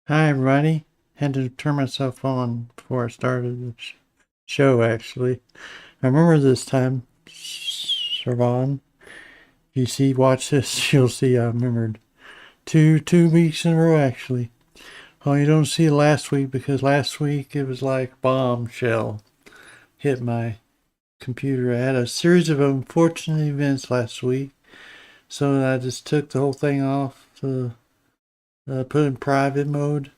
Hi everybody. Had to turn myself on before I started the show actually. I remember this time, Servan. If you watch this, you'll see I remembered two weeks in a row actually. Oh, you don't see last week because last week it was like bombshell hit my computer. I had a series of unfortunate events last week, so I just took the whole thing off to put in private mode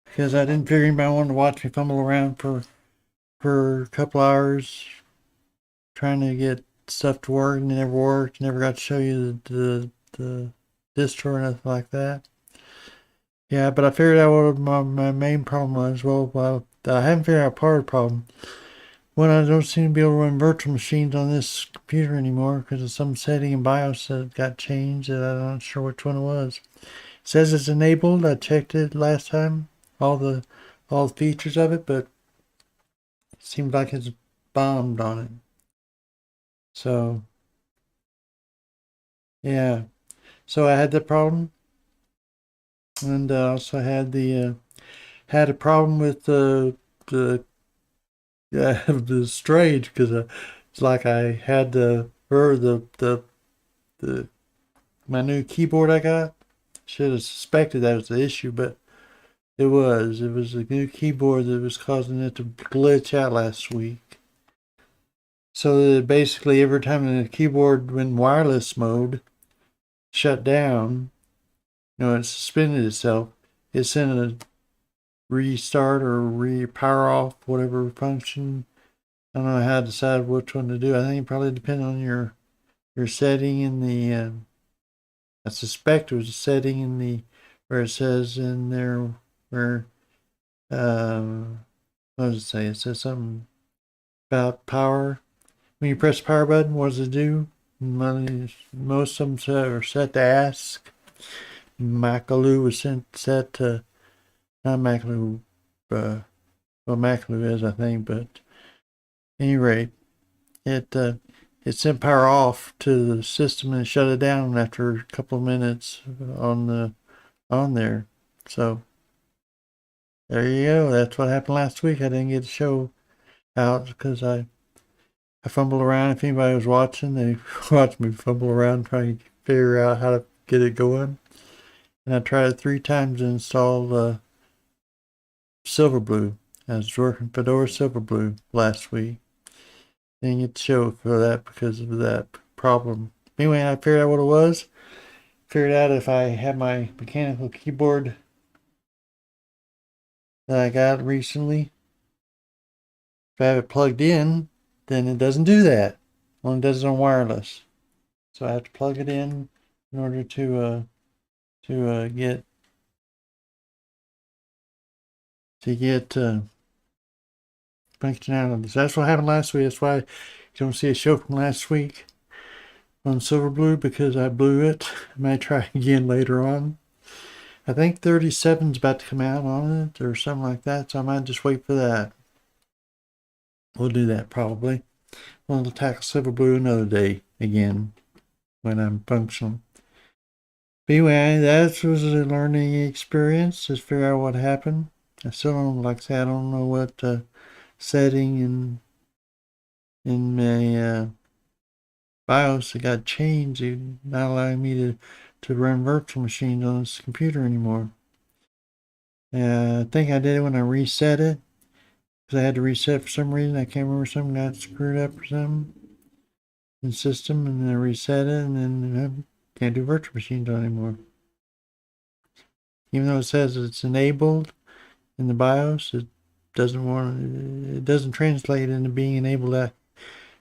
because I didn't figure anybody wanted to watch me fumble around for a couple hours trying to get stuff to work, and it never worked. Never got to show you the distro or nothing like that. Yeah, but I figured out what my main problem was. Well, I haven't figured out part of the problem. One, I don't seem to be able to run virtual machines on this computer anymore because of some setting in BIOS that got changed that I'm not sure which one it was. It says it's enabled. I checked it last time, all the features of it, but it seems like it's bombed on it. So yeah, so I had the problem, and also had a problem with the the strange because it's like I had the my new keyboard I got. Should have suspected that was the issue, but it was the new keyboard that was causing it to glitch out last week. So that basically every time the keyboard went wireless mode shut down, it suspended itself. It sent a restart or power off, whatever function. I don't know how to decide which one to do. I think it probably depends on your setting in the. I suspect it was a setting in the where it says in there where what does it say? It says something about power. When you press the power button, what does it do? Most of them are set to ask. Makulu was set to not Makulu. Well, Makulu is, I think, but at any rate, it sent power off to the system and shut it down after a couple of minutes on there. So there you go. That's what happened last week. I didn't get the show out because I fumbled around. If anybody was watching, they watched me fumble around trying to figure out how to get it going. And I tried it 3 times to install Silverblue. I was working Fedora Silverblue last week. Didn't get the show for that because of that problem. Anyway, I figured out what it was. Figured out if I had my mechanical keyboard that I got recently, if I have it plugged in, then it doesn't do that. Only does it on wireless. So I have to plug it in order to get functionality. So that's what happened last week. That's why you don't see a show from last week on Silverblue because I blew it. I might try again later on. I think 37's about to come out on it or something like that, so I might just wait for that. We'll do that probably. We'll tackle Silverblue another day again when I'm functional. But anyway, that was a learning experience. Just figure out what happened. I still don't, like I said, I don't know what setting in my BIOS it got changed. It not allowing me to run virtual machines on this computer anymore. I think I did it when I reset it. Because I had to reset for some reason. I can't remember, something got screwed up or something in the system, and then I reset it, and then I can't do virtual machines anymore. Even though it says it's enabled in the BIOS, it doesn't translate into being enabled out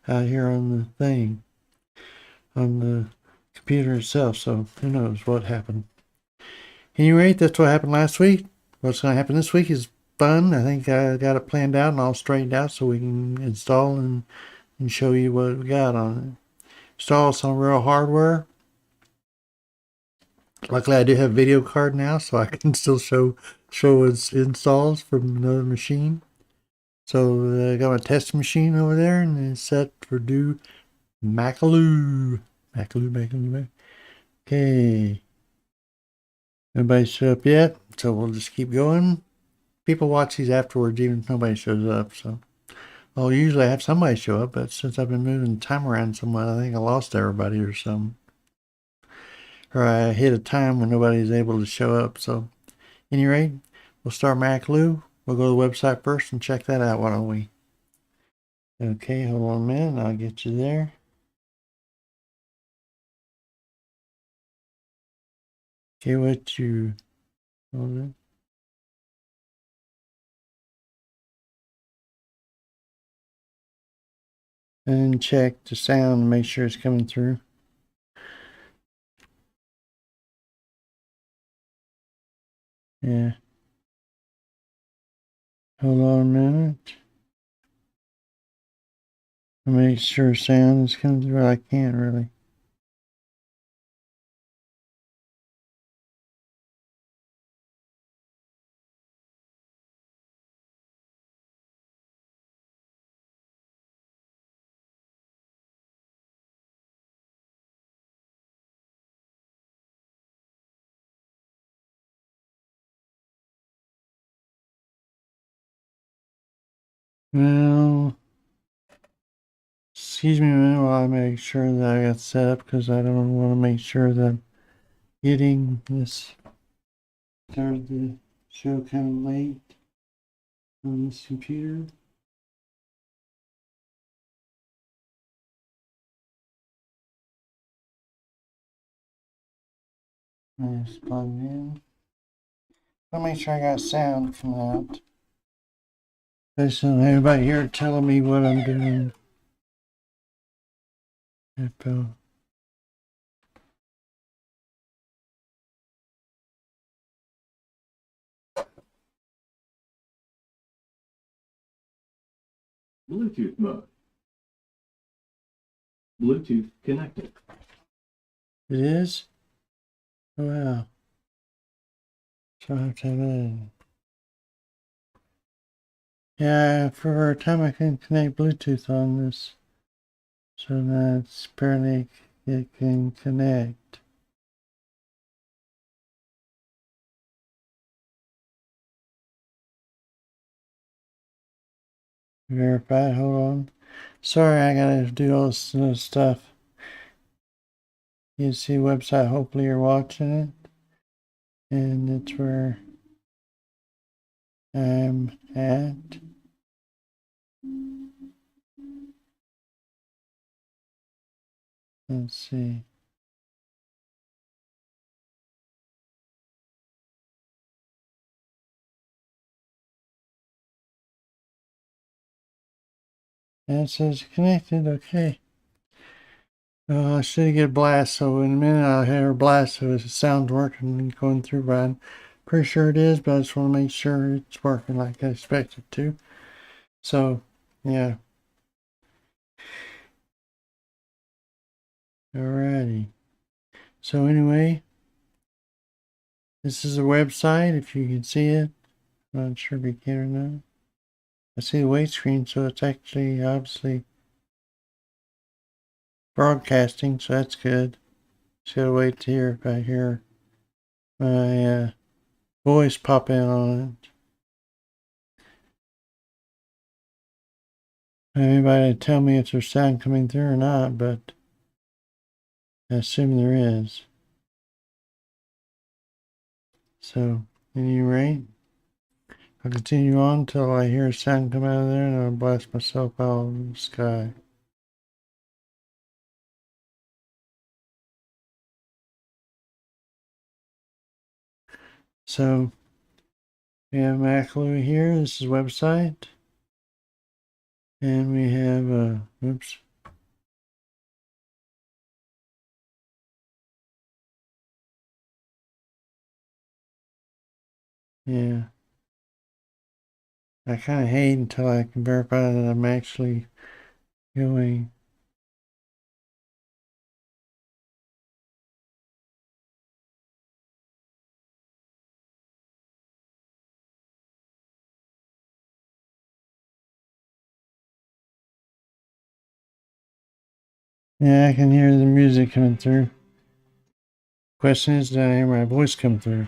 here on the thing, on the computer itself. So who knows what happened. Anyway, that's what happened last week. What's going to happen this week is fun. I think I got it planned out and all straightened out so we can install and show you what we got on it. Install some real hardware. Luckily, I do have a video card now, so I can still show its installs from another machine. So I got my test machine over there, and it's set for do Makulu. Makulu. Okay. Nobody showed up yet. So we'll just keep going. People watch these afterwards, even if nobody shows up. So, well, usually I have somebody show up, but since I've been moving time around somewhat, I think I lost everybody or something. Or I hit a time when nobody's able to show up. So, any rate, we'll start Makulu. We'll go to the website first and check that out, why don't we? Okay, hold on a minute. I'll get you there. Okay, what you... Hold on. And check the sound, make sure it's coming through. Yeah. Hold on a minute. Make sure sound is coming through. I can't really. Well, excuse me a minute while I make sure that I got set up, because I don't want to make sure that I'm getting this started the show kind of late on this computer. I just plug it in. I'll make sure I got sound coming out. Listen, everybody here telling me what I'm doing. Bluetooth mode. Bluetooth connected. It is? Oh, wow. So I have to have it. Yeah, for a time I can connect Bluetooth on this. So that's apparently it can connect. Verified, hold on. Sorry, I gotta do all this stuff. You see website, hopefully you're watching it. And it's where I'm at. Let's see. And it says connected, okay. I should get a blast, so in a minute I'll hear a blast so it sounds working and going through, but I'm pretty sure it is, but I just want to make sure it's working like I expect it to. So, yeah. Alrighty. So anyway, this is a website, if you can see it. I'm not sure if you can or not. I see the wait screen, so it's actually obviously broadcasting, so that's good. Just gotta wait to hear if I hear my voice pop in on it. Anybody tell me if there's sound coming through or not, but I assume there is. So, at any rate, I'll continue on until I hear a sound come out of there, and I'll blast myself out of the sky. So, we have Makulu here. This is website. And we have, oops. Yeah. I kind of hate until I can verify that I'm actually going. Yeah, I can hear the music coming through. Question is, did I hear my voice come through?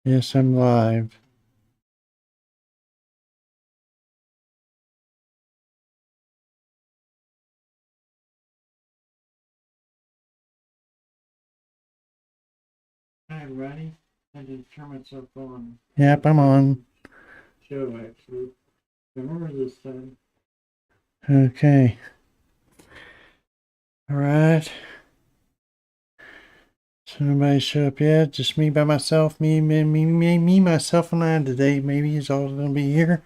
Yes, I'm live. Hi, everybody. I just turned myself on. Yep, I'm on. Show, actually. Remember this time. Okay. All right. So nobody show up yet. Just me by myself. Me, myself, and I today. Maybe is all gonna be here.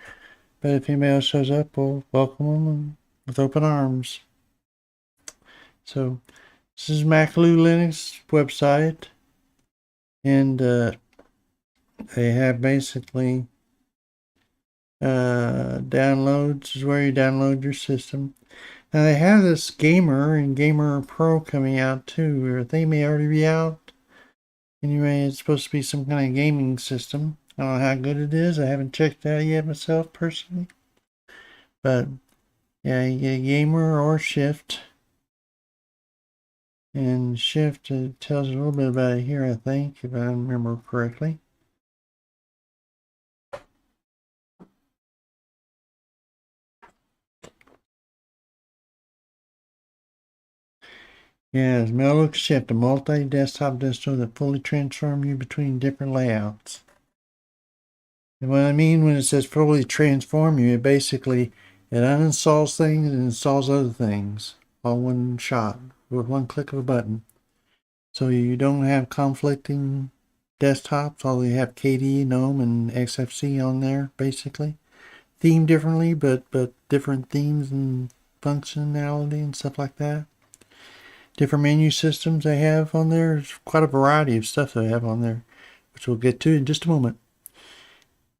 But if anybody else shows up, we'll welcome them with open arms. So this is Makulu Linux website, and they have basically downloads is where you download your system. Now they have this Gamer and Gamer Pro coming out too, or they may already be out. Anyway, it's supposed to be some kind of gaming system. I don't know how good it is. I haven't checked it out yet myself personally. But yeah, you get Gamer or Shift. And Shift, it tells you a little bit about it here, I think, if I remember correctly. Yeah, it's Makulu Shift, a multi-desktop distro that fully transforms you between different layouts. And what I mean when it says fully transform you, it basically it uninstalls things and installs other things all one shot with one click of a button. So you don't have conflicting desktops, although you have KDE, Gnome, and XFCE on there, basically. Themed differently, but different themes and functionality and stuff like that. Different menu systems they have on there. There's quite a variety of stuff they have on there, which we'll get to in just a moment.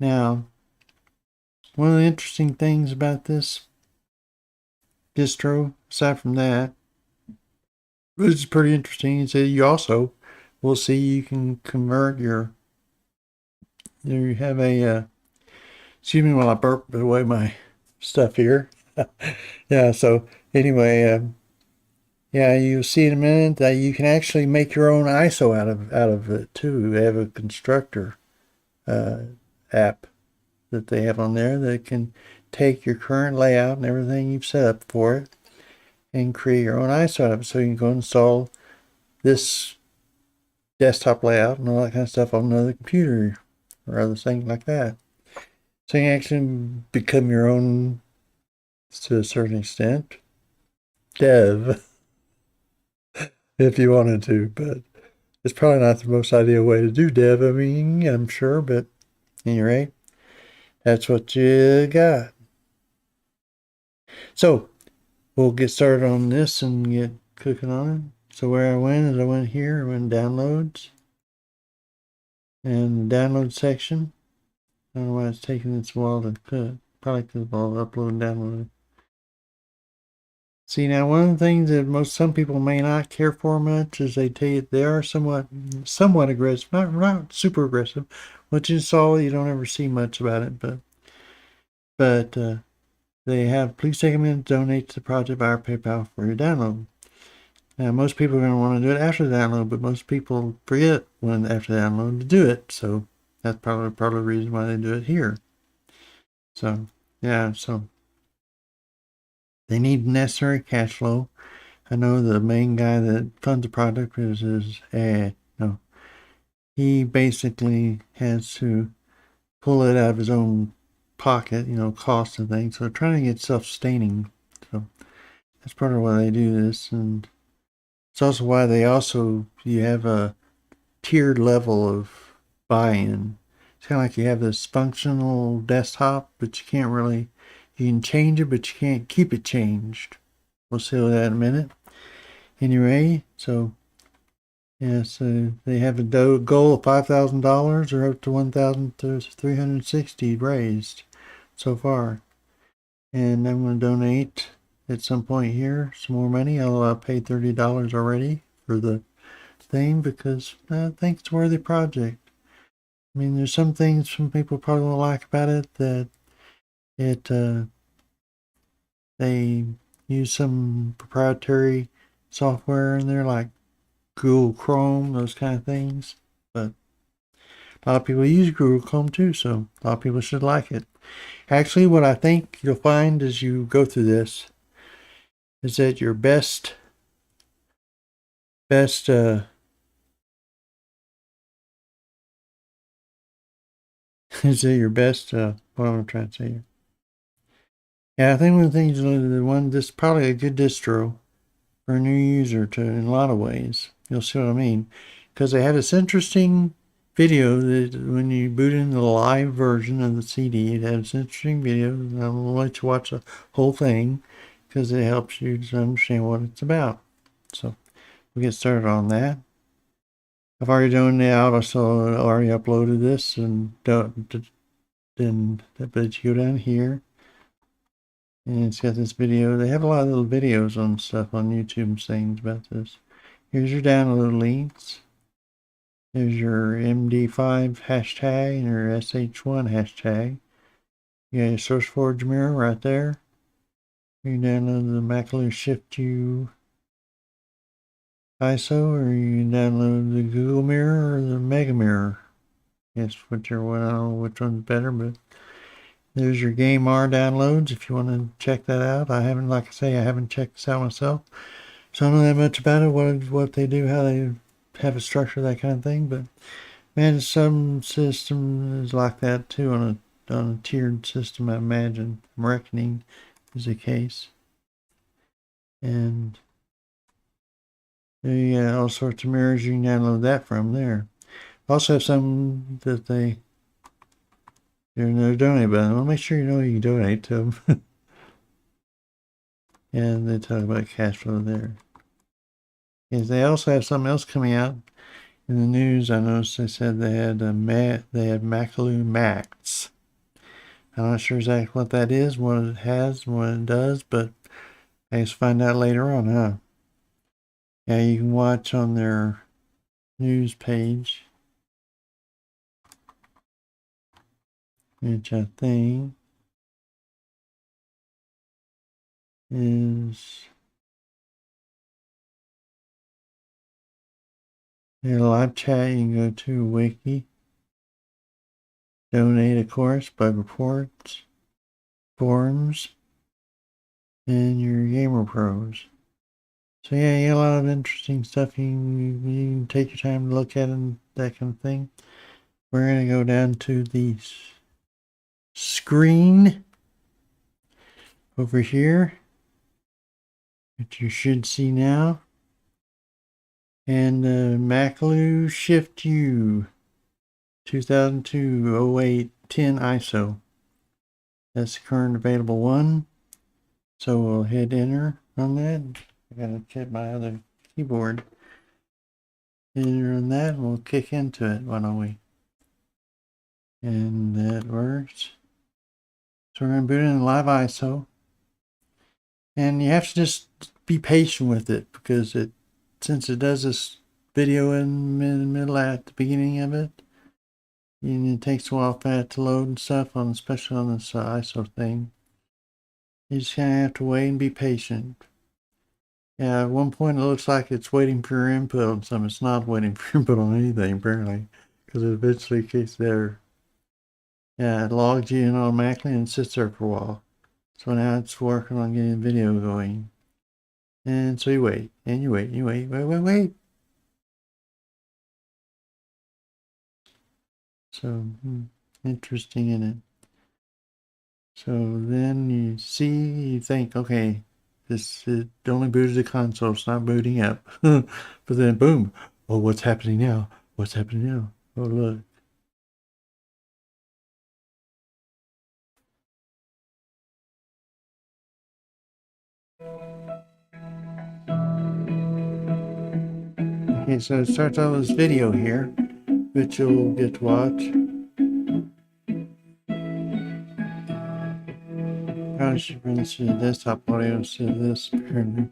Now, one of the interesting things about this distro, aside from that, which is pretty interesting, is that you also will see you can convert you have a, excuse me while I burp away my stuff here. Yeah, so anyway, yeah, you'll see in a minute that you can actually make your own ISO out of it too. They have a constructor app that they have on there that can take your current layout and everything you've set up for it and create your own ISO out of it. So you can go install this desktop layout and all that kind of stuff on another computer or other things like that. So you can actually become your own, to a certain extent, dev if you wanted to, but it's probably not the most ideal way to do dev. I mean, I'm sure, but at any rate, that's what you got. So we'll get started on this and get cooking on it. So where I went is I went here, I went downloads, and the download section. I don't know why it's taking this while to cut. Probably because I'll upload and download. See, now one of the things that some people may not care for much is they tell you they are somewhat aggressive, not super aggressive. Once you install it, you don't ever see much about it, but they have, please take a minute to donate to the project via PayPal for your download. Now, most people are going to want to do it after the download, but most people forget when after the download to do it. So that's probably the reason why they do it here. So yeah, so they need necessary cash flow. I know the main guy that funds the project no, he basically has to pull it out of his own pocket, costs and things. So they're trying to get self-sustaining. So that's part of why they do this, and it's also why you have a tiered level of buy-in. It's kind of like you have this functional desktop, but you can change it, but you can't keep it changed. We'll see that in a minute. Anyway, so yeah, so they have a goal of $5,000 or up to 1,360 raised so far. And I'm going to donate at some point here some more money. I'll pay $30 already for the thing because I think it's a worthy project. I mean, there's some things some people probably won't like about it, that they use some proprietary software in there like Google Chrome, those kind of things. But A lot of people use Google Chrome too, so a lot of people should like it. Actually, what I think you'll find as you go through this is that your best is that your best what am I trying to say here? Yeah, I think one of the things, this is probably a good distro for a new user to, in a lot of ways. You'll see what I mean, because they have this interesting video that when you boot in the live version of the CD, it has this interesting video. And I'll let you watch the whole thing because it helps you to understand what it's about. So we'll get started on that. I've already done the out, so I already uploaded this, and then but you go down here, and it's got this video. They have a lot of little videos on stuff on YouTube and things about this. Here's your download links. There's your MD5 hashtag and your SH1 hashtag. You got your SourceForge mirror right there. You can download the Makulu Shift U ISO, or you can download the Google Mirror or the Mega Mirror. Yes, whichever one, I don't know which one's better, but there's your Game R downloads if you want to check that out. I haven't, like I say, I haven't checked this out myself, so I don't know that much about it, what they do, how they have a structure, that kind of thing. But man, some system is like that too, on a tiered system, I imagine. I'm reckoning is the case. And there you got all sorts of mirrors you can download that from there. Also have some that they're donating, but I want to make sure you know you can donate to them. And they talk about cash flow there. Yes, they also have something else coming out in the news. I noticed they said they had Makulu Max. I'm not sure exactly what that is, what it has, what it does, but I guess find out later on, huh? Yeah, you can watch on their news page, which I think is their live chat. You can go to Wiki, donate, of course, bug reports, forums, and your gamer pros. So yeah, you got a lot of interesting stuff. You can take your time to look at and that kind of thing. We're going to go down to the screen over here, which you should see now. And Makulu Shift U 2002-08-10 ISO. That's the current available one. So we'll hit enter on that. I gotta check my other keyboard. Enter on that, and we'll kick into it, why don't we? And that works. So we're gonna boot in live ISO. And you have to just be patient with it, because since it does this video in the middle at the beginning of it, and it takes a while for it to load and stuff, especially on this ISO thing. You just kind of have to wait and be patient. Yeah, at one point it looks like it's waiting for your input on something. It's not waiting for your input on anything, apparently, because it eventually kicks there. Yeah, it logs you in automatically and sits there for a while. So now it's working on getting the video going. And so you wait, and you wait, wait. So, interesting, isn't it? So then you see, you think, okay, it only booted the console, it's not booting up. But then boom, oh, what's happening now? What's happening now? Oh, look. Okay, so it starts out with this video here, which you'll get to watch. Probably should bring this to the desktop audio instead of this, apparently.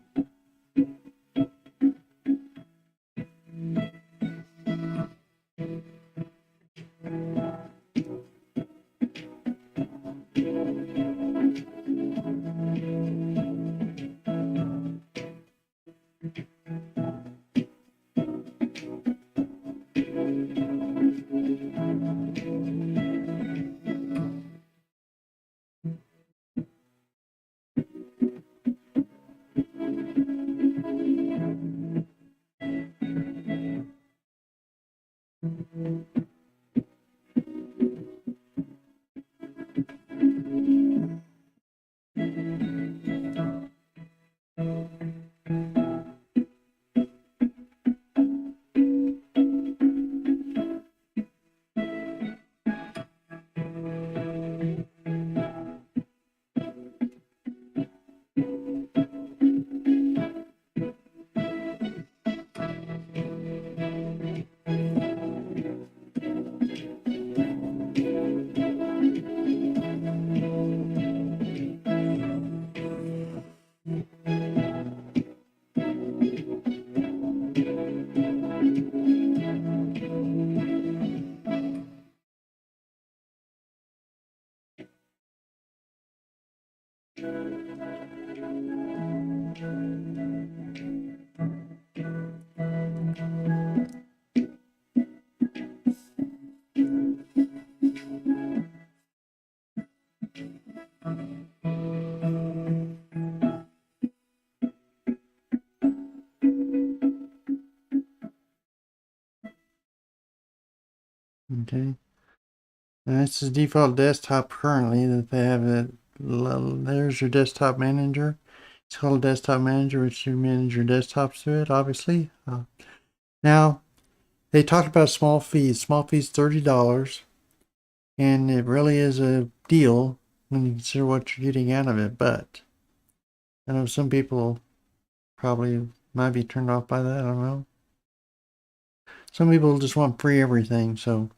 Okay. And that's the default desktop currently that they have. There's your desktop manager. It's called Desktop Manager, which you manage your desktops through it, obviously. Now, they talked about small fees. Small fees $30, and it really is a deal when you consider what you're getting out of it. But I know some people probably might be turned off by that. I don't know. Some people just want free everything. So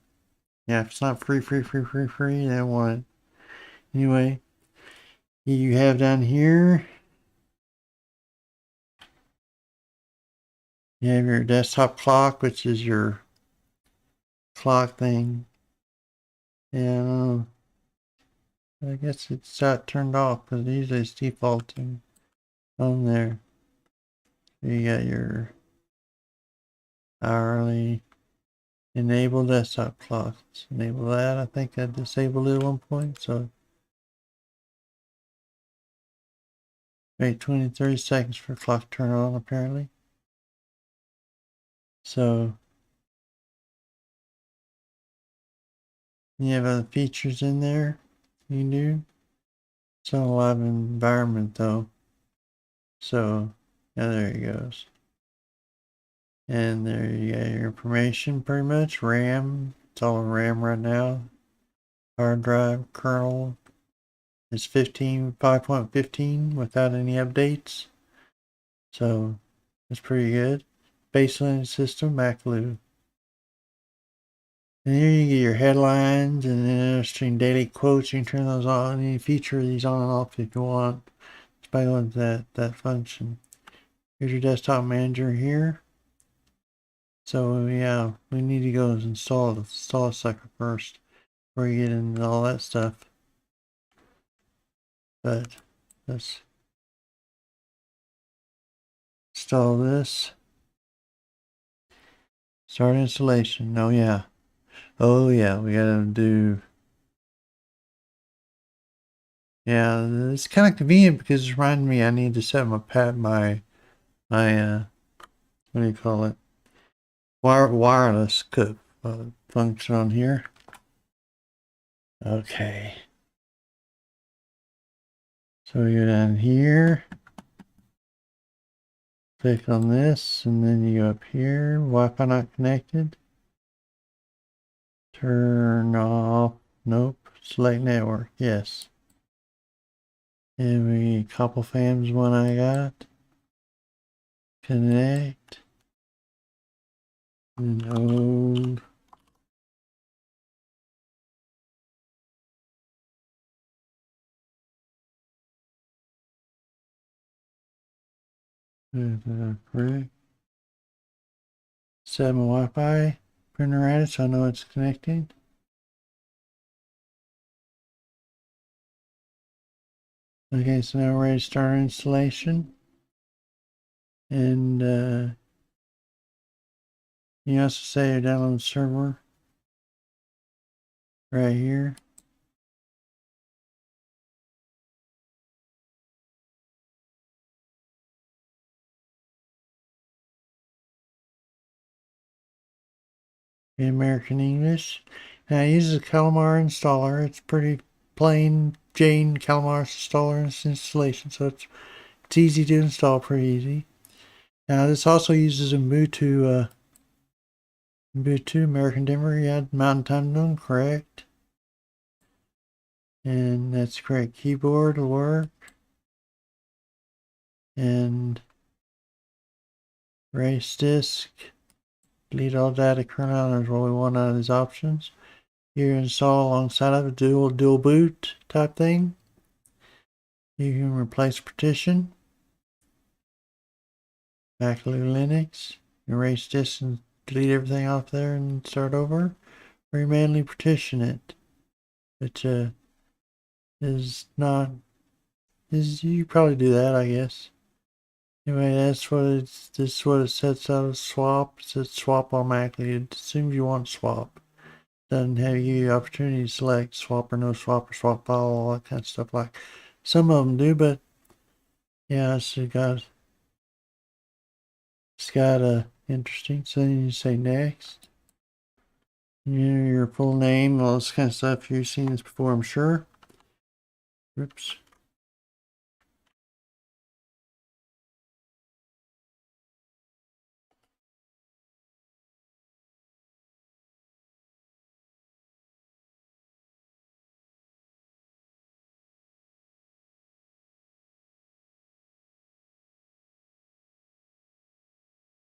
yeah, if it's not free, they don't want it. Anyway, you have down here, you have your desktop clock, which is your clock thing. And I guess it's not turned off because usually it's defaulting on there. You got your hourly enable desktop clocks. Enable that. I think I disabled it at one point. So wait 20-30 seconds for clock to turn on apparently. So you have other features in there you can do. It's not a live environment though. So yeah, there it goes. And there you got your information pretty much. RAM. It's all in RAM right now. Hard drive, kernel is 5.15 without any updates. So that's pretty good. Baseline system, Makulu. And here you get your headlines and interesting daily quotes. You can turn those on. You can feature these on and off if you want. Just by going to that function. Here's your desktop manager here. So yeah, we need to go and install a sucker first before you get into all that stuff. But let's install this. Start installation. Oh yeah. Oh yeah, we gotta do. Yeah, it's kind of convenient because it's reminding me I need to set my what do you call it? Wireless function on here. Okay. So we go down here. Click on this, and then you go up here. Wi-Fi not connected. Turn off. Nope. Select network. Yes. And we couple fams one I got. Connect. And correct. Set my Wi-Fi printer at it so I know it's connected. Okay, so now we're ready to start our installation. And you also say your download server right here. In American English. Now it uses a Calamar installer. It's pretty plain Jane Calamar installer installation, so it's easy to install, pretty easy. Now this also uses Ubuntu American Denver, yeah, Mountain Time Zone, correct. And that's correct. Keyboard will work. And erase disk. Delete all data kernel. There's only one out of these options. You install alongside of a dual boot type thing. You can replace partition. Makulu Linux. Erase disk and delete everything off there and start over. Or you manually partition it. Which you probably do that, I guess. Anyway, this is what it sets out as swap. It says swap automatically. It assumes you want swap. Doesn't have you the opportunity to select swap or no swap or swap file, all that kind of stuff. Like some of them do, but yeah, it's got interesting. So then you say next. Your full name, all this kind of stuff. You've seen this before, I'm sure. Oops.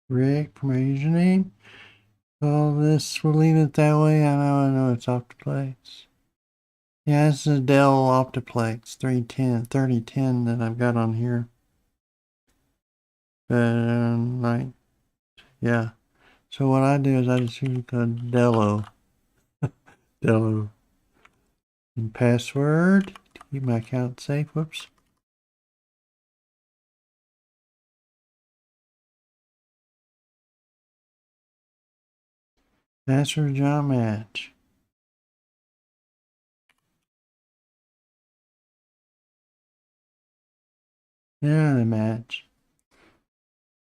Rick for my username. All this, we'll leave it that way. I know it's Optiplex. Yeah, it's a Dell Optiplex 3010 that I've got on here. But, yeah. So what I do is I just use a Dello. Dello. And password to keep my account safe. Whoops. Password John match. Yeah, the match.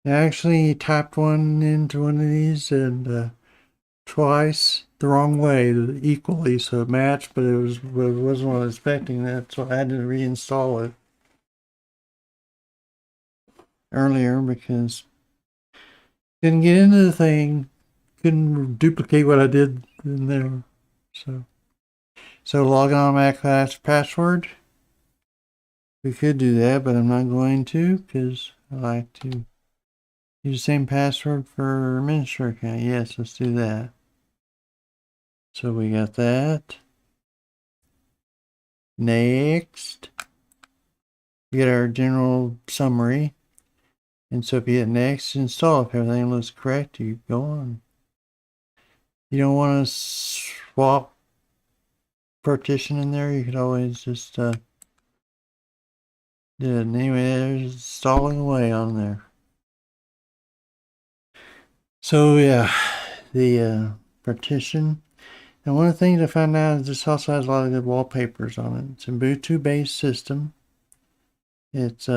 I actually typed one into one of these and twice the wrong way equally, so it matched, but it wasn't what I was expecting that, so I had to reinstall it earlier because couldn't get into the thing, couldn't duplicate what I did in there. So log on Mac password. We could do that, but I'm not going to because I like to use the same password for administrator account. Yes, let's do that. So we got that. Next, we get our general summary. And so if you hit next, install. If everything looks correct, you go on. You don't want to swap partition in there. You could always just do it. Anyway, there's installing away on there. So yeah, the partition. And one of the things I found out is this also has a lot of good wallpapers on it. It's a Ubuntu-based system. It's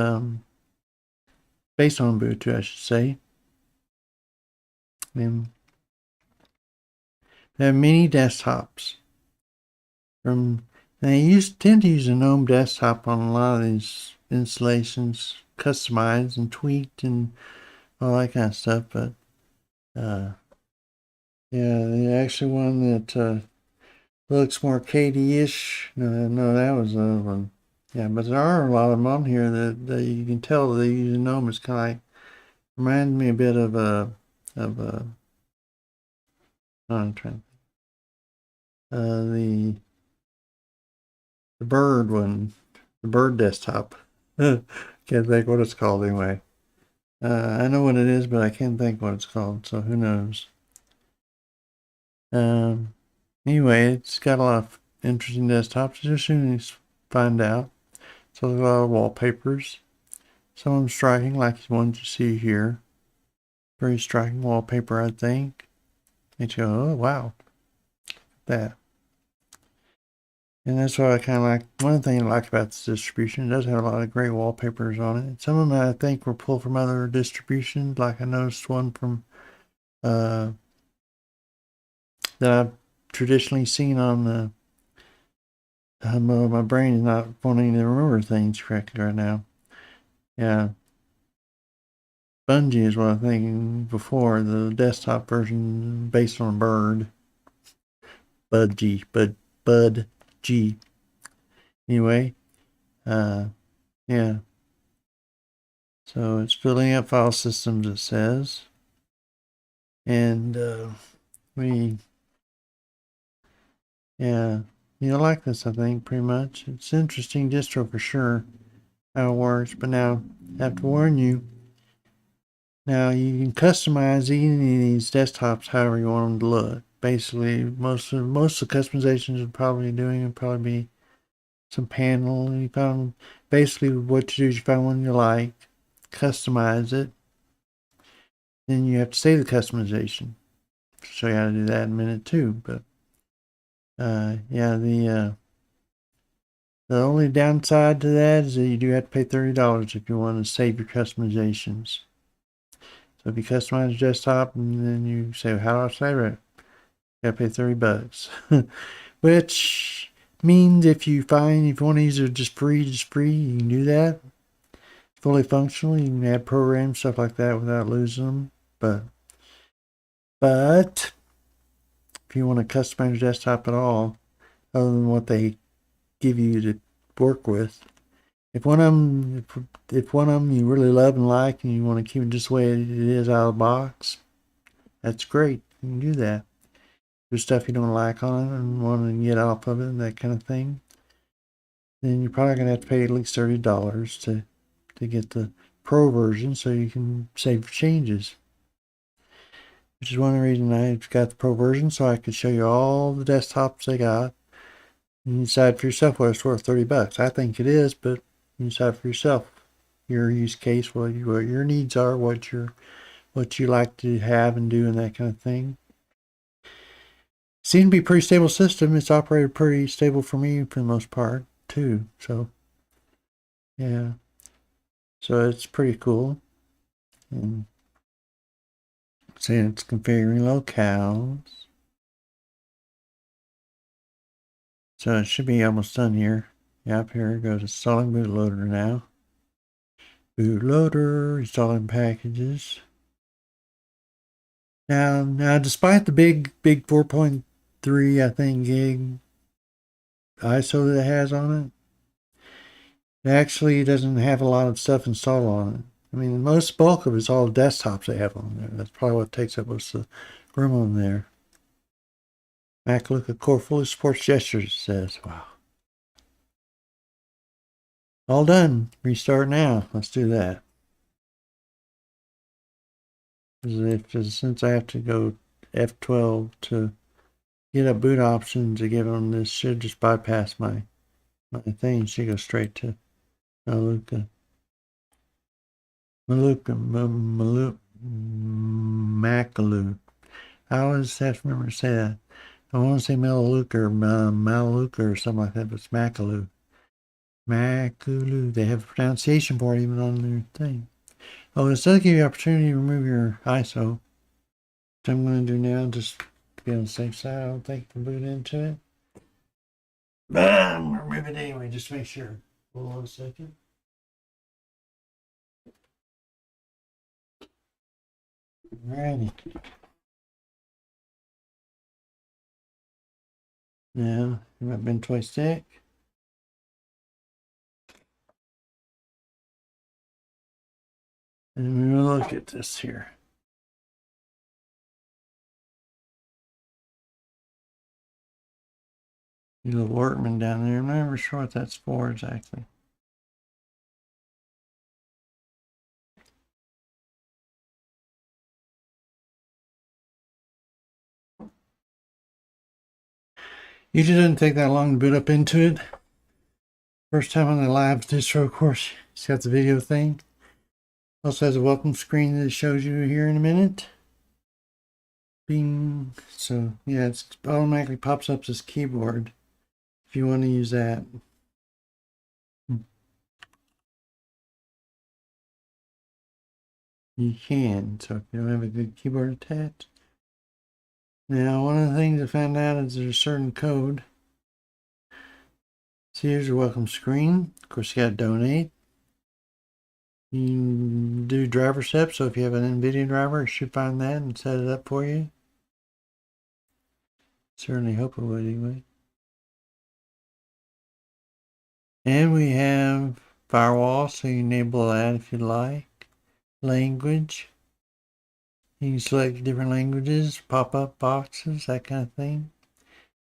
based on Ubuntu, I should say. And they have mini desktops. They tend to use a Gnome Desktop on a lot of these installations, customized and tweaked and all that kind of stuff. But yeah, the actually one that looks more KDE-ish. No, that was the other one. Yeah, but there are a lot of them on here that you can tell they use a Gnome. It's kind of like reminds me a bit of I'm trying. The bird one, the bird desktop. Can't think what it's called anyway. I know what it is, but I can't think what it's called. So who knows? Anyway, it's got a lot of interesting desktops. Just soon as find out. So there's a lot of wallpapers. Some of them striking, like the ones you see here. Very striking wallpaper, I think. And you go, oh wow, that. And that's what I kind of like. One thing I like about this distribution, it does have a lot of great wallpapers on it. Some of them I think were pulled from other distributions. Like I noticed one from that I've traditionally seen on the. My brain is not wanting to remember things correctly right now. Yeah. Bungie is what I'm thinking before, the desktop version based on a bird. Bud G. Anyway, yeah. So it's building up file systems, it says. And you'll like this, I think, pretty much. It's an interesting distro for sure, how it works. But now, I have to warn you, now you can customize any of these desktops however you want them to look. Basically, most of the customizations would probably be some panel. You found basically what you do is you find one you like, customize it, then you have to save the customization. I'll show you how to do that in a minute too. But yeah, the only downside to that is that you do have to pay $30 if you want to save your customizations. So if you customize your desktop and then you say, how do I save it? Gotta pay $30. Which means if you want to use it just free, you can do that. Fully functional, you can add programs, stuff like that without losing them. But if you want to customize your desktop at all, other than what they give you to work with, if one of them you really love and like, and you want to keep it just the way it is out of the box, that's great. You can do that. There's stuff you don't like on it and want to get off of it and that kind of thing, then you're probably gonna have to pay at least $30 to get the pro version, so you can save changes. Which is one of the reasons I got the pro version, so I could show you all the desktops they got. And you decide for yourself whether it's worth $30. I think it is, but you decide for yourself your use case, what your needs are, what you like to have and do, and that kind of thing. Seems to be a pretty stable system. It's operated pretty stable for me for the most part too. So yeah, so it's pretty cool. And saying it's configuring locales. So it should be almost done here. Yep, here it goes. Installing bootloader now. Bootloader, installing packages. Now, despite the big 4.3, I think, gig ISO that it has on it actually doesn't have a lot of stuff installed on it. I mean, most bulk of it's all desktops they have on there. That's probably what takes up most of the room on there. Makulu Core fully supports gestures, it says. Wow. All done. Restart now. Let's do that. Since I have to go F12 to get a boot option to get on this, should just bypass my thing. Should go straight to Makulu. I always have to remember to say that. I want to say Maluka or something like that, but it's Makulu. Makulu. They have a pronunciation for it even on their thing. Oh, it does give you the opportunity to remove your ISO. Which I'm going to do now, just to be on the safe side. I don't think I can boot into it. But I'm going to remove it anyway, just to make sure. Hold on a second. Alrighty. Now, you might been toy stick. And we're going to look at this here. A little workman down there. I'm not even sure what that's for exactly. Usually doesn't take that long to boot up into it. First time on the live distro, of course, it's got the video thing. Also has a welcome screen that shows you here in a minute. Bing. So yeah, it automatically pops up this keyboard if you want to use that. You can. So if you don't have a good keyboard attached. Now, one of the things I found out is there's a certain code. So here's your welcome screen. Of course, you got to donate. You can do driver steps. So if you have an NVIDIA driver, it should find that and set it up for you. Certainly hope it would anyway. And we have firewall, so you enable that if you like. Language. You can select different languages, pop-up boxes, that kind of thing.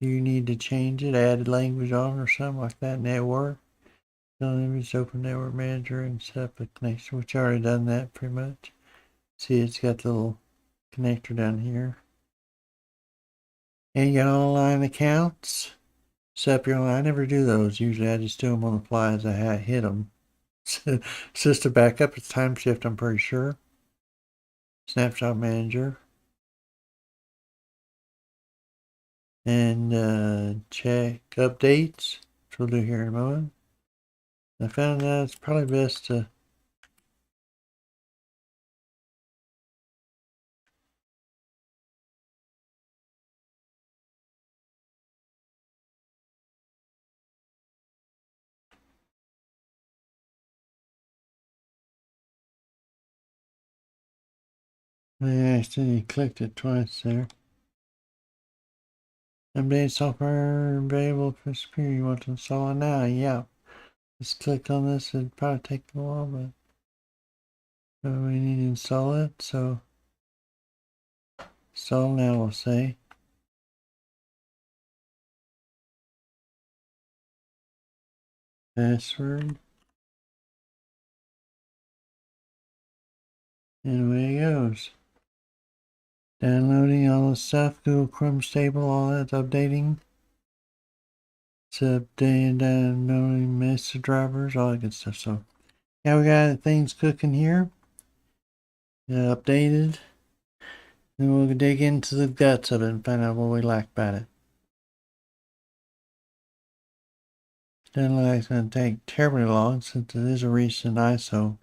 You need to change it, add a language on or something like that. Network. Image, open network manager and set up a connection, which I already done that pretty much. See, it's got the little connector down here. And you got online accounts. Set up your online. I never do those. Usually I just do them on the fly as I hit them. System backup, it's time shift, I'm pretty sure. Snapshot manager. And check updates, which we'll do here in a moment. I found out it's probably best to I accidentally clicked it twice there. Update software available for security. You want to install it now? Yeah. Just click on this. It'd probably take a while, but we need to install it. So install now, we'll say. Password. And away it goes. Downloading all the stuff, Google Chrome stable, all that's updating. It's updating, downloading master drivers, all that good stuff. So, yeah, we got things cooking here. Updated. Then we'll dig into the guts of it and find out what we like about it. Doesn't look like it's going to take terribly long since it is a recent ISO.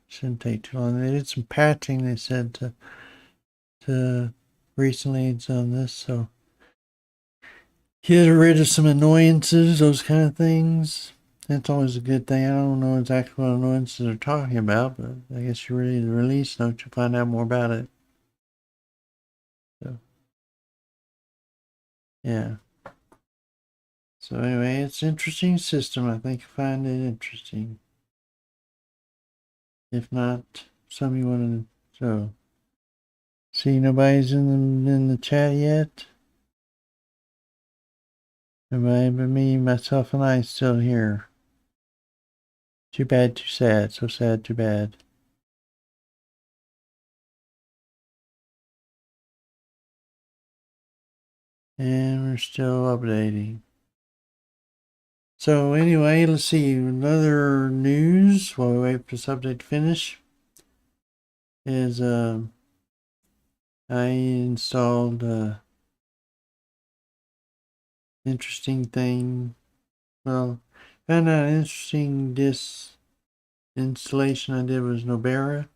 Shouldn't take too long. They did some patching, they said, to recently on this, so get rid of some annoyances, those kind of things. That's always a good thing. I don't know exactly what annoyances they're talking about, but I guess you read the release note, you'll find out more about it. So, yeah. So anyway, it's an interesting system. I think you find it interesting. If not, some you want to show. See, nobody's in the chat yet. Nobody but me, myself, and I still here. Too bad, too sad. So sad, too bad. And we're still updating. So anyway, let's see. Another news while we wait for this update to finish is I installed interesting thing. Well, found out an interesting disk installation I did was Nobera.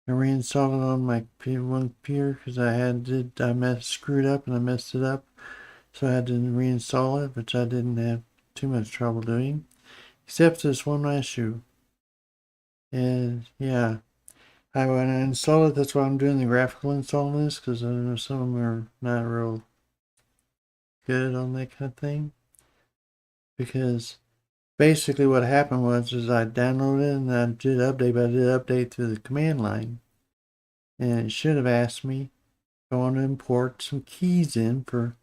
I reinstalled it on my one computer because I screwed up and I messed it up. So I had to reinstall it, which I didn't have too much trouble doing. Except this one issue. And yeah, when I install it, that's why I'm doing the graphical install on this, because I know some of them are not real good on that kind of thing. Because basically what happened was I downloaded it and I did update, but I did update through the command line. And it should have asked me if I want to import some keys in for it,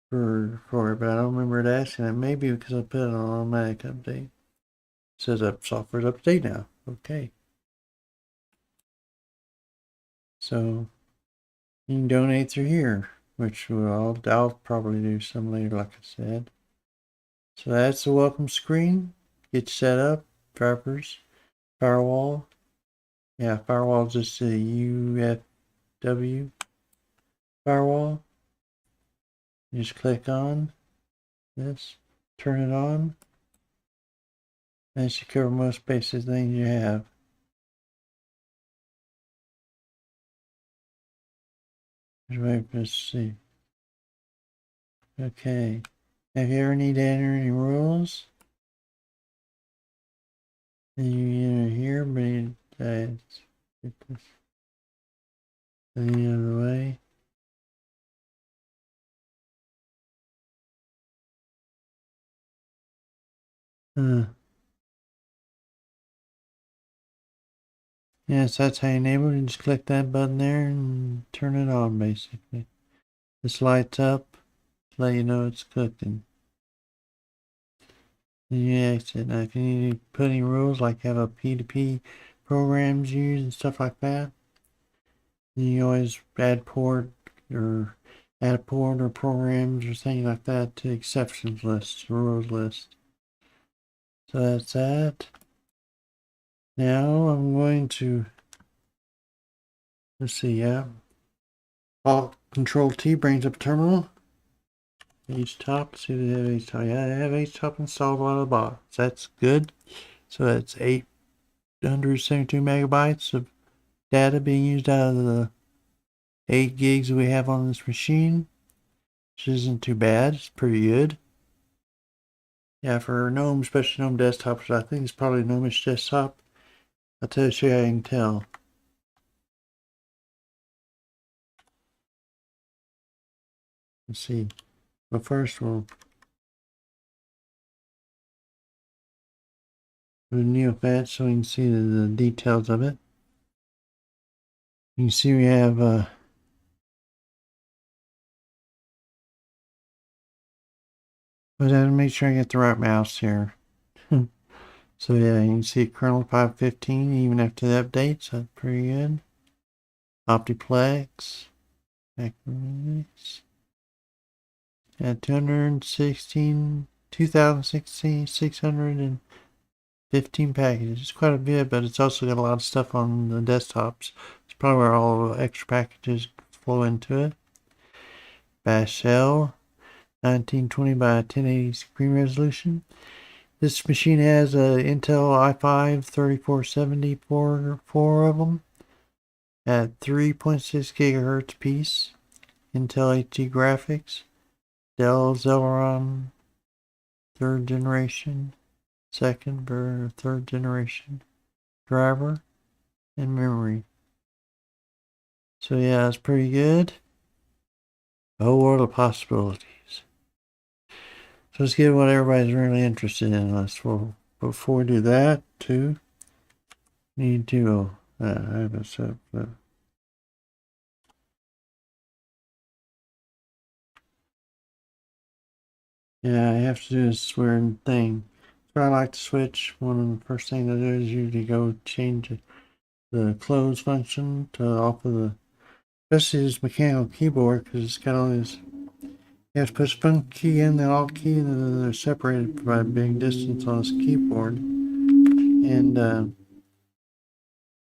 but I don't remember it asking it. Maybe because I put it on automatic update. It says software's update now. Okay. So you can donate through here, which I'll probably do some later, like I said. So that's the welcome screen. Get set up, drivers, firewall. Yeah, firewall is just a UFW firewall. You just click on this, turn it on. That should cover most basic things you have. Let's see. Okay. Have you ever need to enter any rules? Then you enter here, but get this thing out of the way. Yes, that's how you enable it. You just click that button there and turn it on, basically. This lights up to let you know it's cooking. Then you exit. Now, if you need to put any rules, like have a P2P programs used and stuff like that, then you always add a port or programs or things like that to exceptions list, rules list. So that's that. Now I'm going to, let's see, yeah. Alt Control T brings up terminal. HTOP, see they have HTOP. Yeah, they have HTOP installed out of the box. That's good. So that's 872 megabytes of data being used out of the 8 gigs we have on this machine, which isn't too bad. It's pretty good. Yeah, for Gnome, especially Gnome Desktop, which I think it's probably Gnomish Desktop. I'll show you how you can tell. Let's see. But first we'll do Neopet so we can see the details of it. You can see we have but I have to make sure I get the right mouse here. So yeah, you can see kernel 5.15 even after the updates. That's pretty good. Optiplex. Linux. At 2016, 615 packages. It's quite a bit, but it's also got a lot of stuff on the desktops. It's probably where all the extra packages flow into it. Bash shell, 1920 by 1080 screen resolution. This machine has a Intel i5 3470, four of them at 3.6 gigahertz piece. Intel HD graphics, Dell Celeron 3rd generation, second or 3rd generation driver, and memory. So yeah, it's pretty good. A whole world of possibilities. So let's get what everybody's really interested in. Before we do that, too, need to have this up. Yeah, I have to do this weird thing. So I like to switch. One of the first things I do is usually go change the close function to off of the, especially this mechanical keyboard, because it's got all these. You have to put the function key in, the alt key, and then they're separated by a big distance on this keyboard.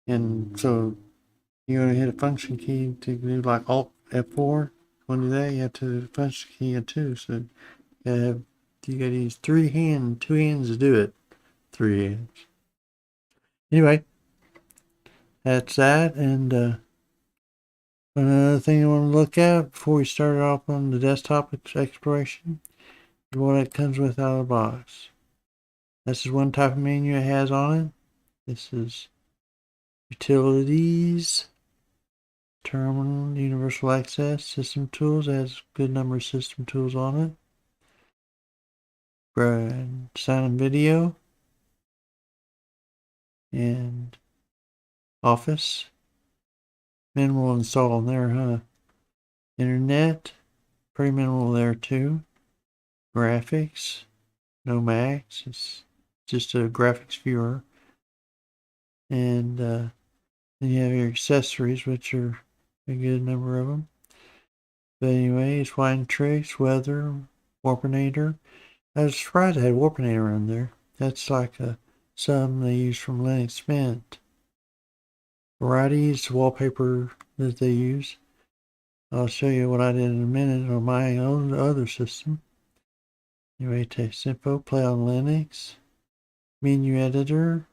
And so you're going to hit a function key to do like alt F4. When you do that, you have to do the function key in 2. So you got to use 2 hands to do it. 3 hands. Anyway, that's that. And another thing you want to look at before we start off on the desktop exploration is what it comes with out of the box. This is one type of menu it has on it. This is utilities, terminal, universal access, system tools. It has a good number of system tools on it. Sound and video, and Office. Minimal install on there, huh? Internet, pretty minimal there too. Graphics, no Macs. It's just a graphics viewer. And then you have your accessories, which are a good number of them. But anyway, it's wine tricks, weather, Warpinator. I was surprised I had Warpinator on there. That's like some they use from Linux Mint. Varieties, wallpaper that they use. I'll show you what I did in a minute on my own other system. Anyway, text info, play on Linux. Menu editor.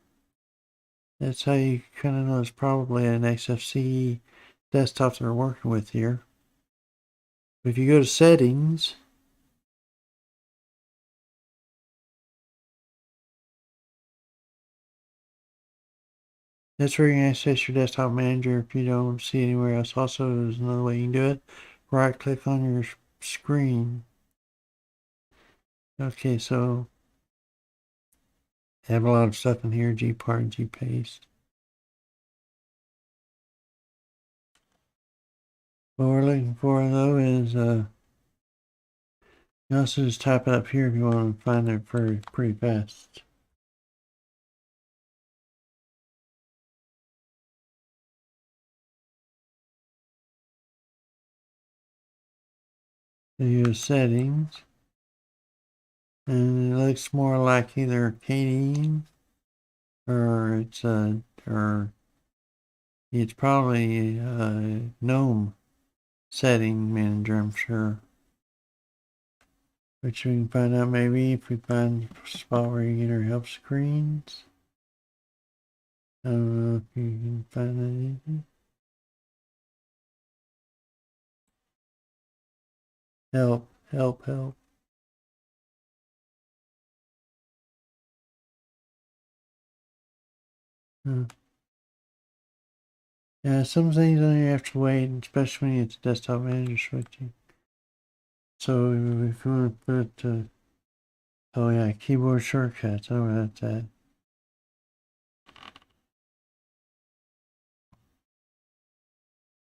That's how you kind of know it's probably an XFCE desktop they're working with here. If you go to settings, that's where you can access your desktop manager if you don't see anywhere else. Also, there's another way you can do it. Right click on your screen. Okay, so I have a lot of stuff in here, gpart, gpaste. What we're looking for though is you also just type it up here if you want to find it pretty fast. So you use settings, and it looks more like either KDE or it's probably GNOME setting manager, I'm sure. Which we can find out maybe if we find a spot where you get our help screens. I don't know if you can find anything. Help. Yeah, some things on here you have to wait, especially when you get to desktop manager switching. So if you want to put, oh yeah, keyboard shortcuts. Oh, that's that.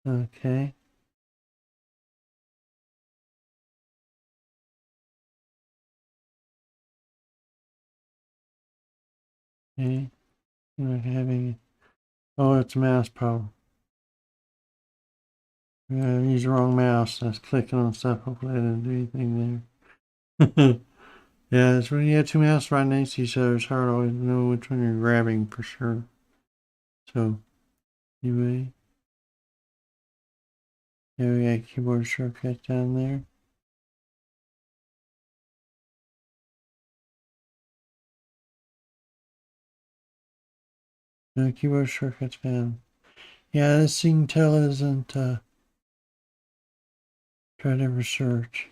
Okay. Okay. You're not having. Oh, it's a mouse problem. I used the wrong mouse. I was clicking on stuff. Hopefully, I didn't do anything there. Yeah, it's when you have two mouses right next to each other. It's hard to always know which one you're grabbing for sure. So, anyway, yeah, we got keyboard shortcuts down there. No keyboard shortcuts found. Yeah, this you can tell isn't try to research.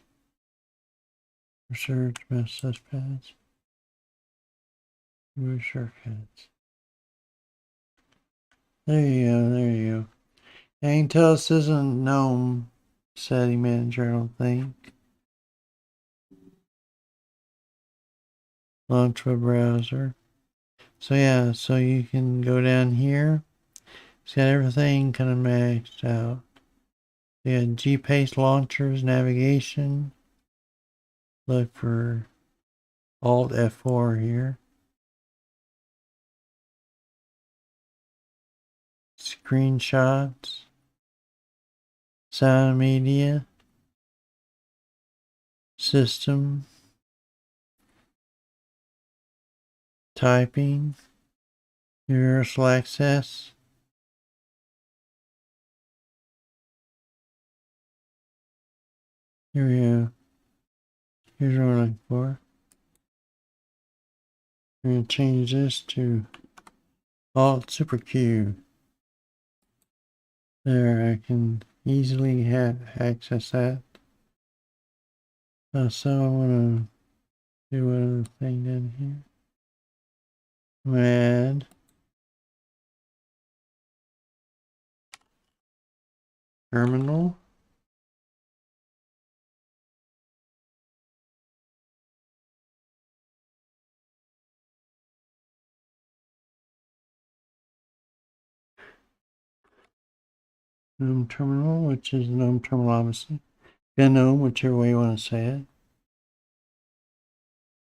Research mouse touchpads. Keyboard shortcuts. There you go, there you go. I can tell this isn't GNOME setting manager, I don't think. Launch web browser. So yeah, so you can go down here. It's got everything kind of maxed out. You got G-Paste launchers, navigation. Look for Alt F4 here. Screenshots. Sound media. System. Typing. Universal access. Here we go. Here's what we're looking for. We're going to change this to Alt Super Q. There, I can easily access that. So I want to do one other thing down here. Add terminal. GNOME terminal, which is GNOME terminal, obviously. GNOME, whichever way you want to say it.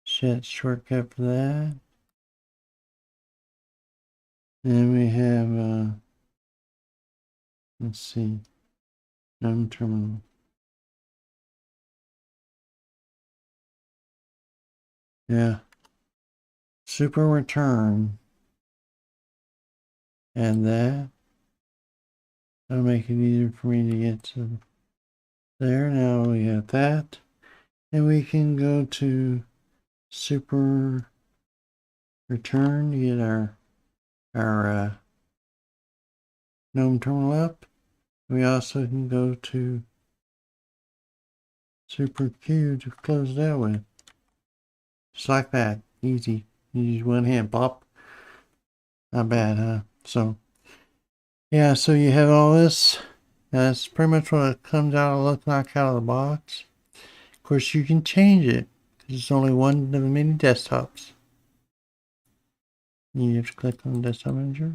Set shortcut for that. Then we have, let's see, GNOME terminal. Yeah. Super return. And that. That'll make it easier for me to get to there. Now we have that. And we can go to super return to get our GNOME terminal up. We also can go to super Q to close that with. Just like that. Easy. You use one hand pop. Not bad, huh? So, yeah, so you have all this. That's pretty much what it comes out looking like out of the box. Of course, you can change it because it's only one of the many desktops. You have to click on Desktop Manager.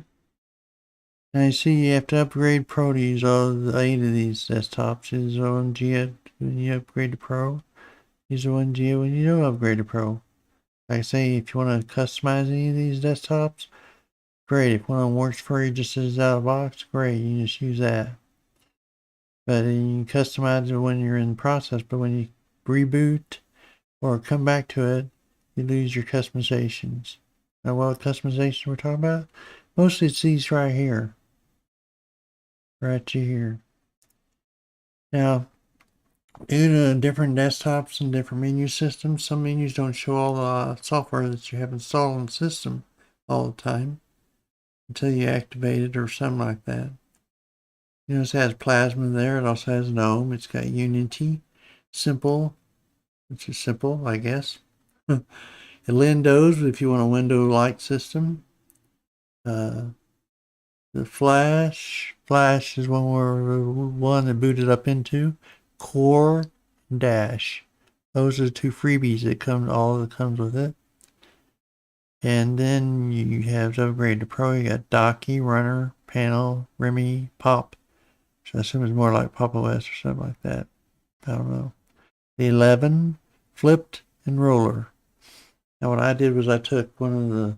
Now you see you have to upgrade Pro to use all 8 of these desktops. Use the 1G when you upgrade to Pro. Use the 1G when you don't upgrade to Pro. Like I say, if you want to customize any of these desktops, great. If one works for you just as out of the box, great. You just use that. But you can customize it when you're in the process. But when you reboot or come back to it, you lose your customizations. Now, what customization we're talking about? Mostly it's these right here. Right here. Now, due to different desktops and different menu systems, some menus don't show all the software that you have installed on the system all the time until you activate it or something like that. You know, it has Plasma there. It also has GNOME. It's got Unity, Simple, which is simple, I guess. Lindoz, if you want a window-like system. The Flash is one that booted up into. Core Dash. Those are the two freebies that comes with it. And then you have to upgrade to Pro. You got Docky, Runner, Panel, Remy, Pop. Which I assume is more like Pop OS or something like that. I don't know. The 11, Flipped, and Roller. Now what I did was I took one of the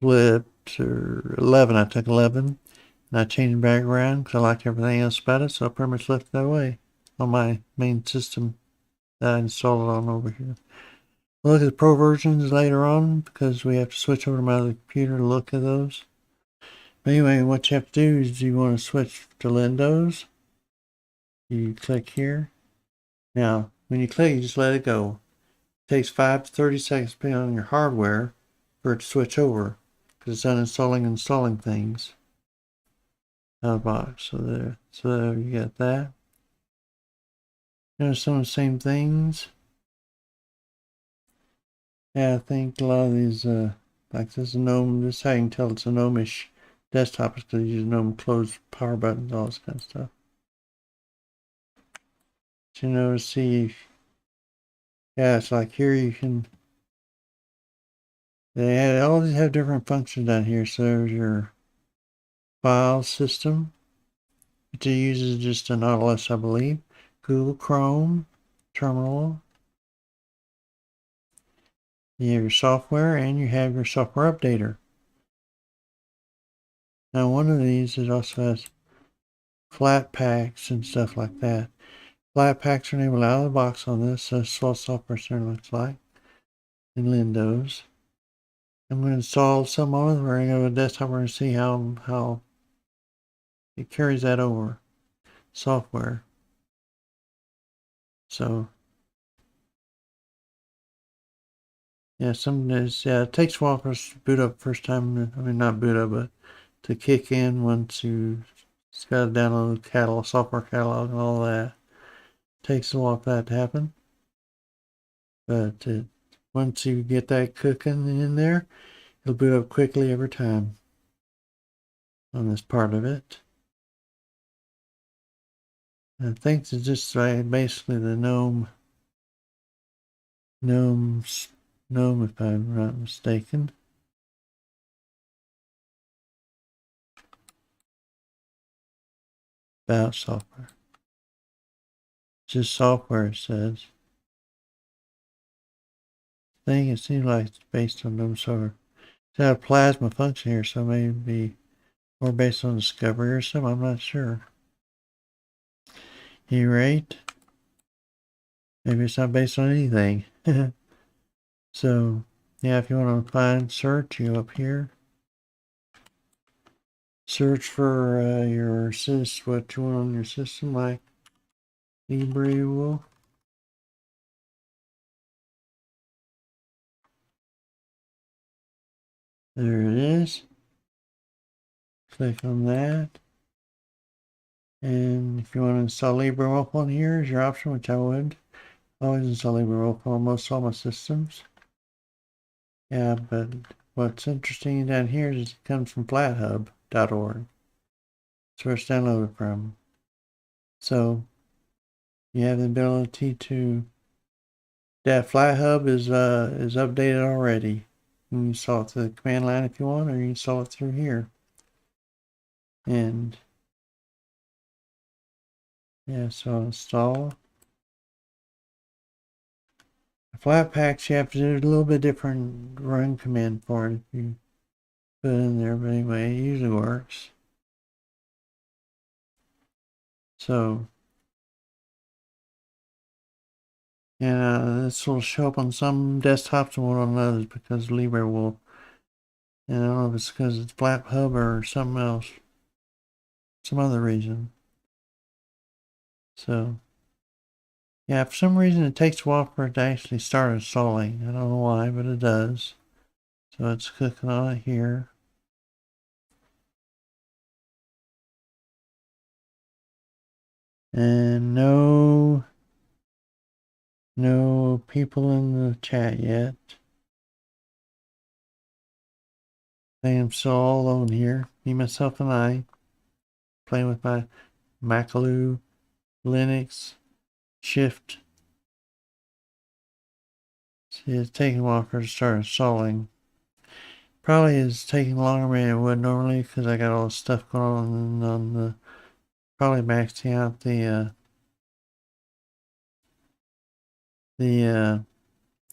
flips, or 11. I took 11 and I changed the background because I liked everything else about it, so I pretty much left it that way on my main system that I installed it on over here. We'll look at the Pro versions later on because we have to switch over to my other computer to look at those. But anyway, what you have to do is you want to switch to Lindoz. You click here. Now, when you click, you just let it go. It takes 5 to 30 seconds depending on your hardware for it to switch over because it's uninstalling and installing things out of the box. So there you got that. There's some of the same things. Yeah, I think a lot of these, like this Gnome, this is how you can tell it's a Gnome-ish desktop is because you use Gnome close power buttons, all this kind of stuff. So, you know, see, yeah, it's like here you can, all these have different functions down here. So there's your file system, which it uses just an Nautilus, I believe. Google Chrome, Terminal. You have your software and you have your software updater. Now one of these also has flat packs and stuff like that. Flat packs are enabled out of the box on this. That's what Software Center looks like in Lindoz. I'm going to install some on it. We're going to go to the desktop. We're going to see how it carries that over. Software. So yeah, it takes a while for us to boot up first time. I mean, not boot up, but to kick in once it's got to download catalog, software catalog, and all that. It takes a while for that to happen. But once you get that cooking in there, it'll boot up quickly every time on this part of it. I think it's just basically the Gnome, if I'm not mistaken. About software. Just software, it says. It seems like it's based on Gnome server. It's got a plasma function here, so maybe more based on discovery or something. I'm not sure. E-rate. Maybe it's not based on anything. So, yeah, if you want to find search, you go up here. Search for what you want on your system, like brew. There it is. Click on that. And if you want to install LibreWolf on here is your option, which I would. Always install LibreWolf on almost all my systems. Yeah, but what's interesting down here is it comes from flathub.org. That's where it's downloaded from. So you have the ability to. That FlatHub is updated already. You can install it through the command line if you want, or you can install it through here. And yeah, so install. Flatpaks, you have to do a little bit different run command for it if you put it in there, but anyway, it usually works. So, and this will show up on some desktops and on others because LibreWolf. And I don't know if it's because it's FlatHub or something else, some other reason. So, yeah, for some reason it takes a while for it to actually start installing. I don't know why, but it does. So it's clicking on it here. And no people in the chat yet. I am so all alone here, me, myself, and I, playing with my Makulu Linux Shift. See, it's taking a while for it to start installing. Probably is taking longer than it would normally because I got all this stuff going on the, probably maxing out the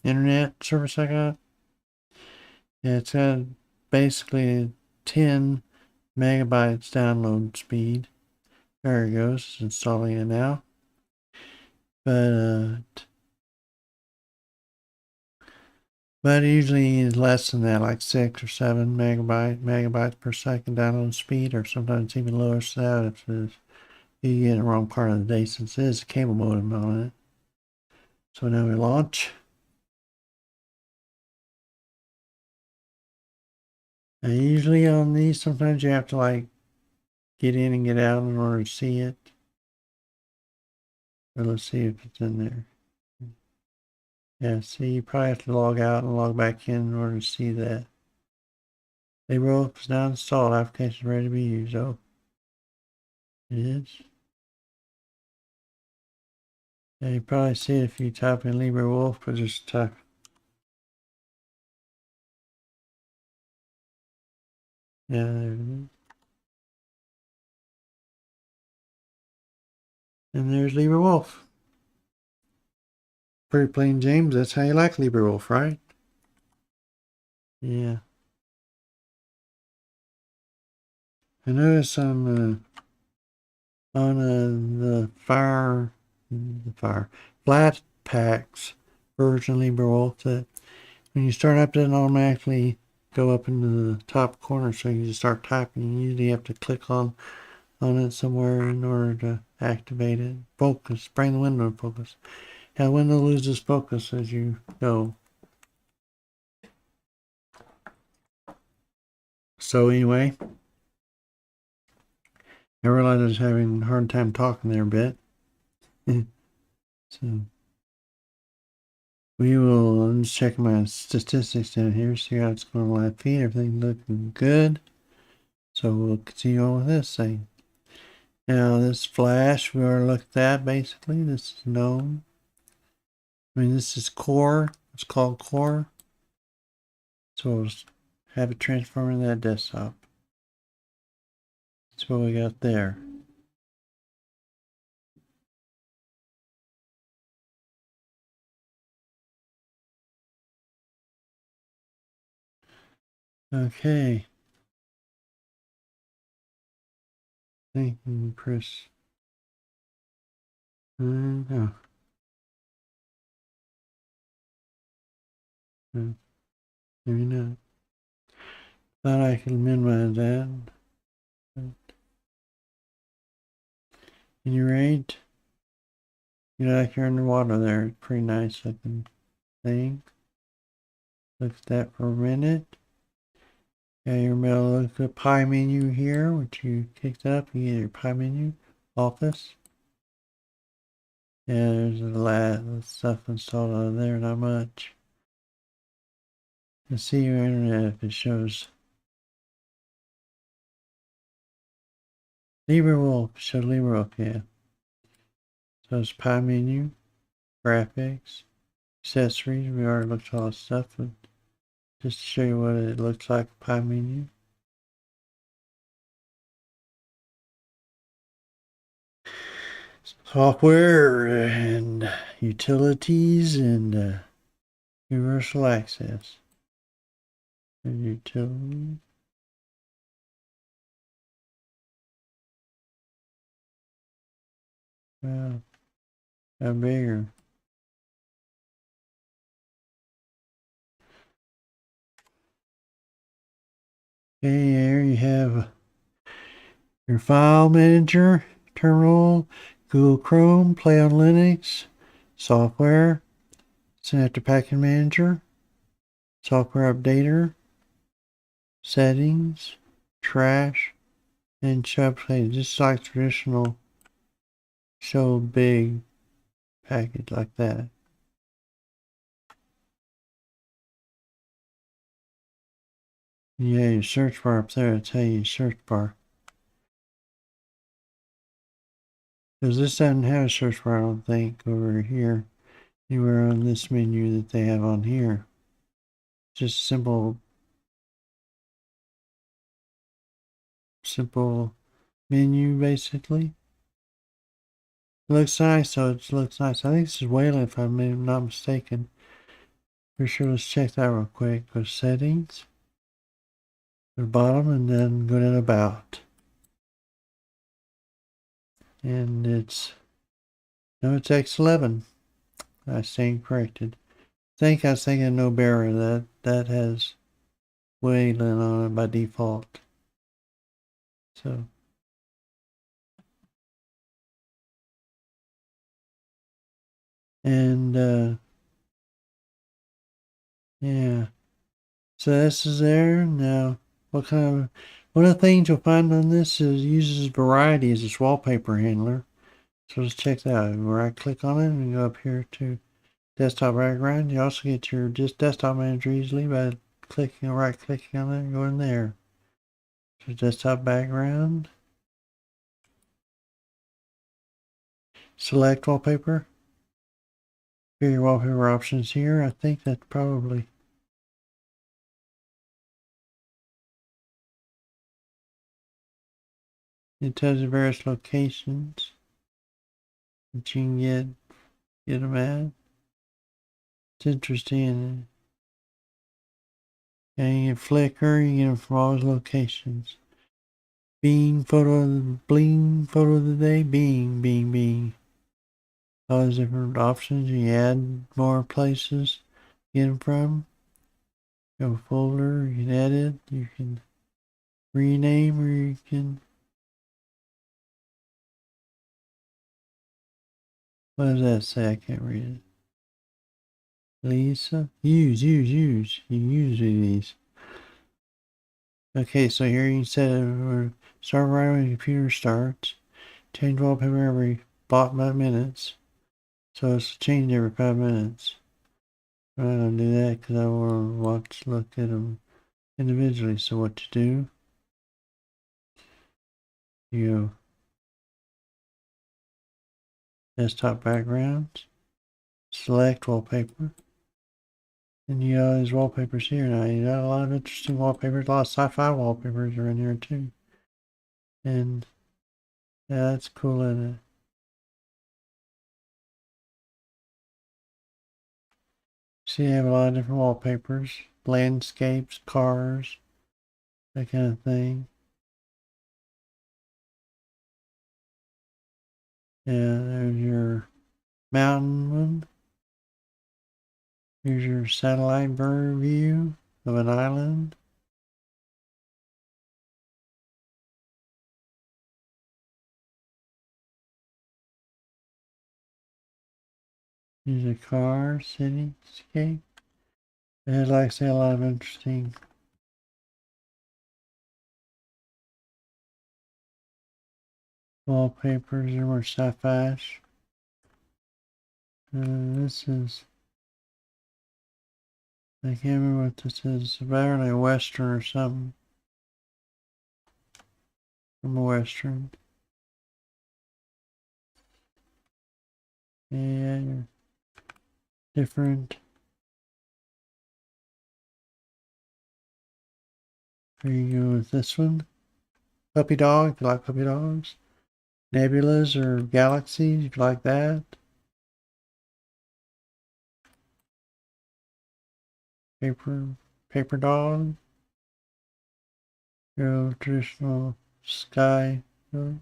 internet service I got. Yeah, it's got basically 10 megabytes download speed. There it goes, it's installing it now. But usually is less than that, like 6 or 7 megabytes per second download speed, or sometimes even lower than that if you get in the wrong part of the day, since it is a cable modem on it. So now we launch. And usually on these, sometimes you have to like get in and get out in order to see it. But let's see if it's in there. Yeah, see, you probably have to log out and log back in order to see that. LibreWolf is now installed. Application ready to be used. Oh, it is. Yeah, you probably see it if you type in LibreWolf, but just type. Yeah, there it is. And there's LibreWolf. Pretty plain James, that's how you like LibreWolf, right? Yeah. I noticed on the flat packs version of LibreWolf that when you start up, it doesn't automatically go up into the top corner, so you just start typing. You usually have to click on it somewhere in order to activate it. Focus, bring the window to focus. Yeah, the window loses focus as you go. So anyway, I realized I was having a hard time talking there a bit. So we will, I'm just checking my statistics down here, see how it's going live feed. Everything looking good. So we'll continue on with this thing. Now this flash, we already looked at that basically. This is Gnome. I mean, this is core. It's called core. So we'll just have it transform into that desktop. That's what we got there. Okay. I think we can press. No. No. Maybe not. Thought I could minimize that. Any rate, you know, like you're underwater there. It's pretty nice looking thing. Look at that for a minute. Yeah, you're able to look at the pie menu here, which you kicked up. You get your pie menu, office. Yeah, there's a lot of stuff installed on there, not much. Let's see your internet if it shows. LibreWolf, show LibreWolf, yeah. So it's pie menu, graphics, accessories. We already looked at all this stuff, but just to show you what it looks like, pie menu. Software and utilities and universal access. And utilities. Wow, how bigger. Okay, here you have your file manager, terminal, Google Chrome, Play on Linux, software, Synaptic Package Manager, software updater, settings, trash, and show play. Just like traditional show big package like that. Yeah, your search bar up there, I'll tell you your search bar. Because this doesn't have a search bar, I don't think, over here. Anywhere on this menu that they have on here. Just simple menu, basically. It looks nice, so it looks nice. I think this is Wayland, if I'm not mistaken. For sure, let's check that real quick. Go to settings, to the bottom, and then go to about. And it's X11. I stand corrected. I was thinking No Barra. That has Wayland on it by default. So. And yeah. So this is there. Now, one of the things you'll find on this is uses variety as its wallpaper handler. So let's check that out. Right click on it and go up here to desktop background. You also get your desktop manager easily by right clicking on it and going there. So desktop background. Select wallpaper. Here are your wallpaper options here. I think that's probably it tells you various locations that you can get them at. It's interesting. And you get Flickr, you get them from all those locations. Bling photo of the day, Bing. All those different options. You add more places to get them from. Go folder, you can edit, you can rename, or you can. What does that say? I can't read it. Lisa? Use. You use these. Okay, so here you can set it start right when the computer starts. Change wallpaper every 5 minutes. So it's changed every 5 minutes. I'm not going to do that because I want to look at them individually. So what to do? You go desktop backgrounds, select wallpaper. And you got these wallpapers here. Now you got a lot of interesting wallpapers. A lot of sci-fi wallpapers are in here too. And yeah, that's cool, isn't it? See, you have a lot of different wallpapers, landscapes, cars, that kind of thing. Yeah, there's your mountain one. Here's your satellite bird view of an island. Here's a car, cityscape. There's, like I say, a lot of interesting wallpapers. They're more sci-fi. This is, I can't remember what this is. It's apparently a Western or something. From a Western. Yeah, different. Here you go with this one. Puppy dog, if you like puppy dogs. Nebulas or galaxies, if you like that. Paper dog. Your traditional sky. And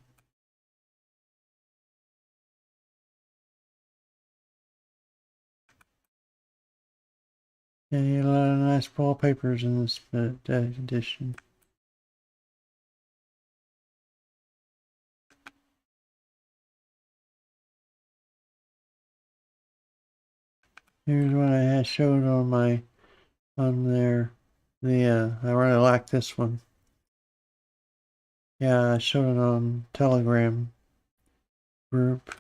you got a lot of nice wallpapers in this edition. Here's what I had showed on there. I really like this one. Yeah, I showed it on Telegram group.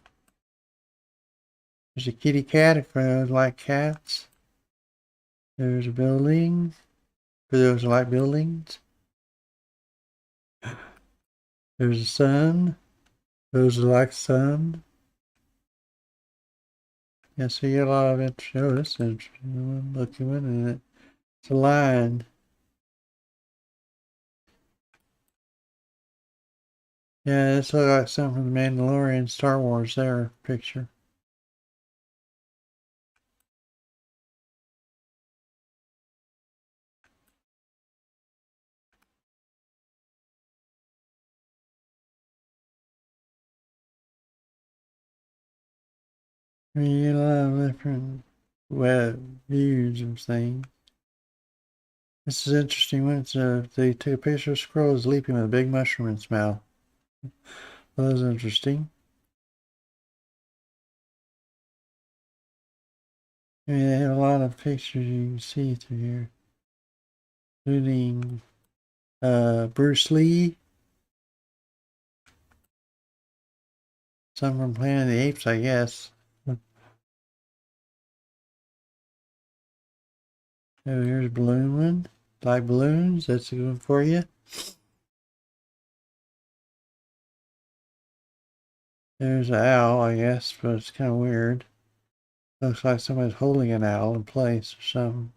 There's a kitty cat if you like cats. There's a building for those who like buildings. There's a sun Those are like sun. Yeah, so you get a lot of interesting. Oh, this is an interesting one. Looking one in it. It's a line. Yeah, this looks like something from the Mandalorian Star Wars there picture. I mean, you get a lot of different web views of things. This is interesting one. It's they took a picture of squirrels leaping with a big mushroom in its mouth. That was interesting. I mean, they have a lot of pictures you can see through here, including Bruce Lee, some from Planet of the Apes, I guess. Oh, here's a balloon one. Like balloons, that's a good one for you. There's an owl, I guess, but it's kind of weird. Looks like somebody's holding an owl in place or something.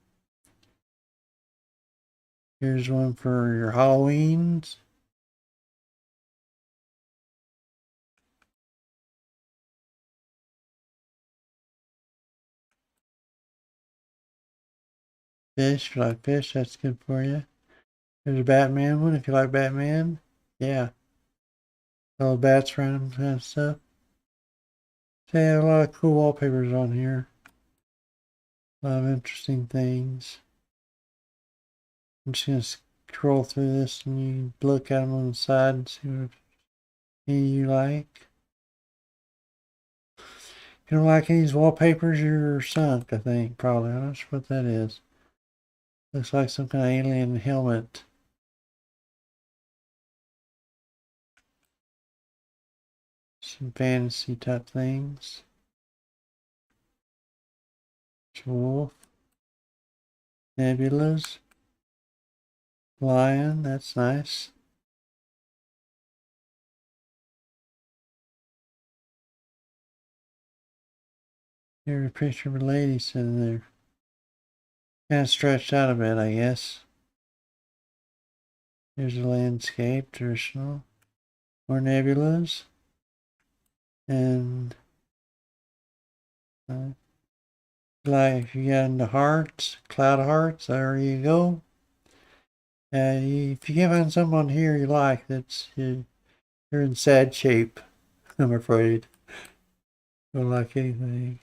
Here's one for your Halloweens. Fish, if you like fish, that's good for you. There's a Batman one if you like Batman. Yeah. All the bats, random kind of stuff. So yeah, a lot of cool wallpapers on here. A lot of interesting things. I'm just going to scroll through this and you look at them on the side and see what any you like. If you don't like any of these wallpapers, you're sunk, I think, probably. I'm not sure what that is. Looks like some kind of alien helmet. Some fantasy type things. Wolf. Nebulas. Lion, that's nice. Here's a picture of a lady sitting there. Kind of stretched out a bit, I guess. Here's a landscape, traditional. More nebulas. And like if you got into hearts, cloud hearts, there you go. If you can't find something on here you like, you're in sad shape, I'm afraid. Don't like anything.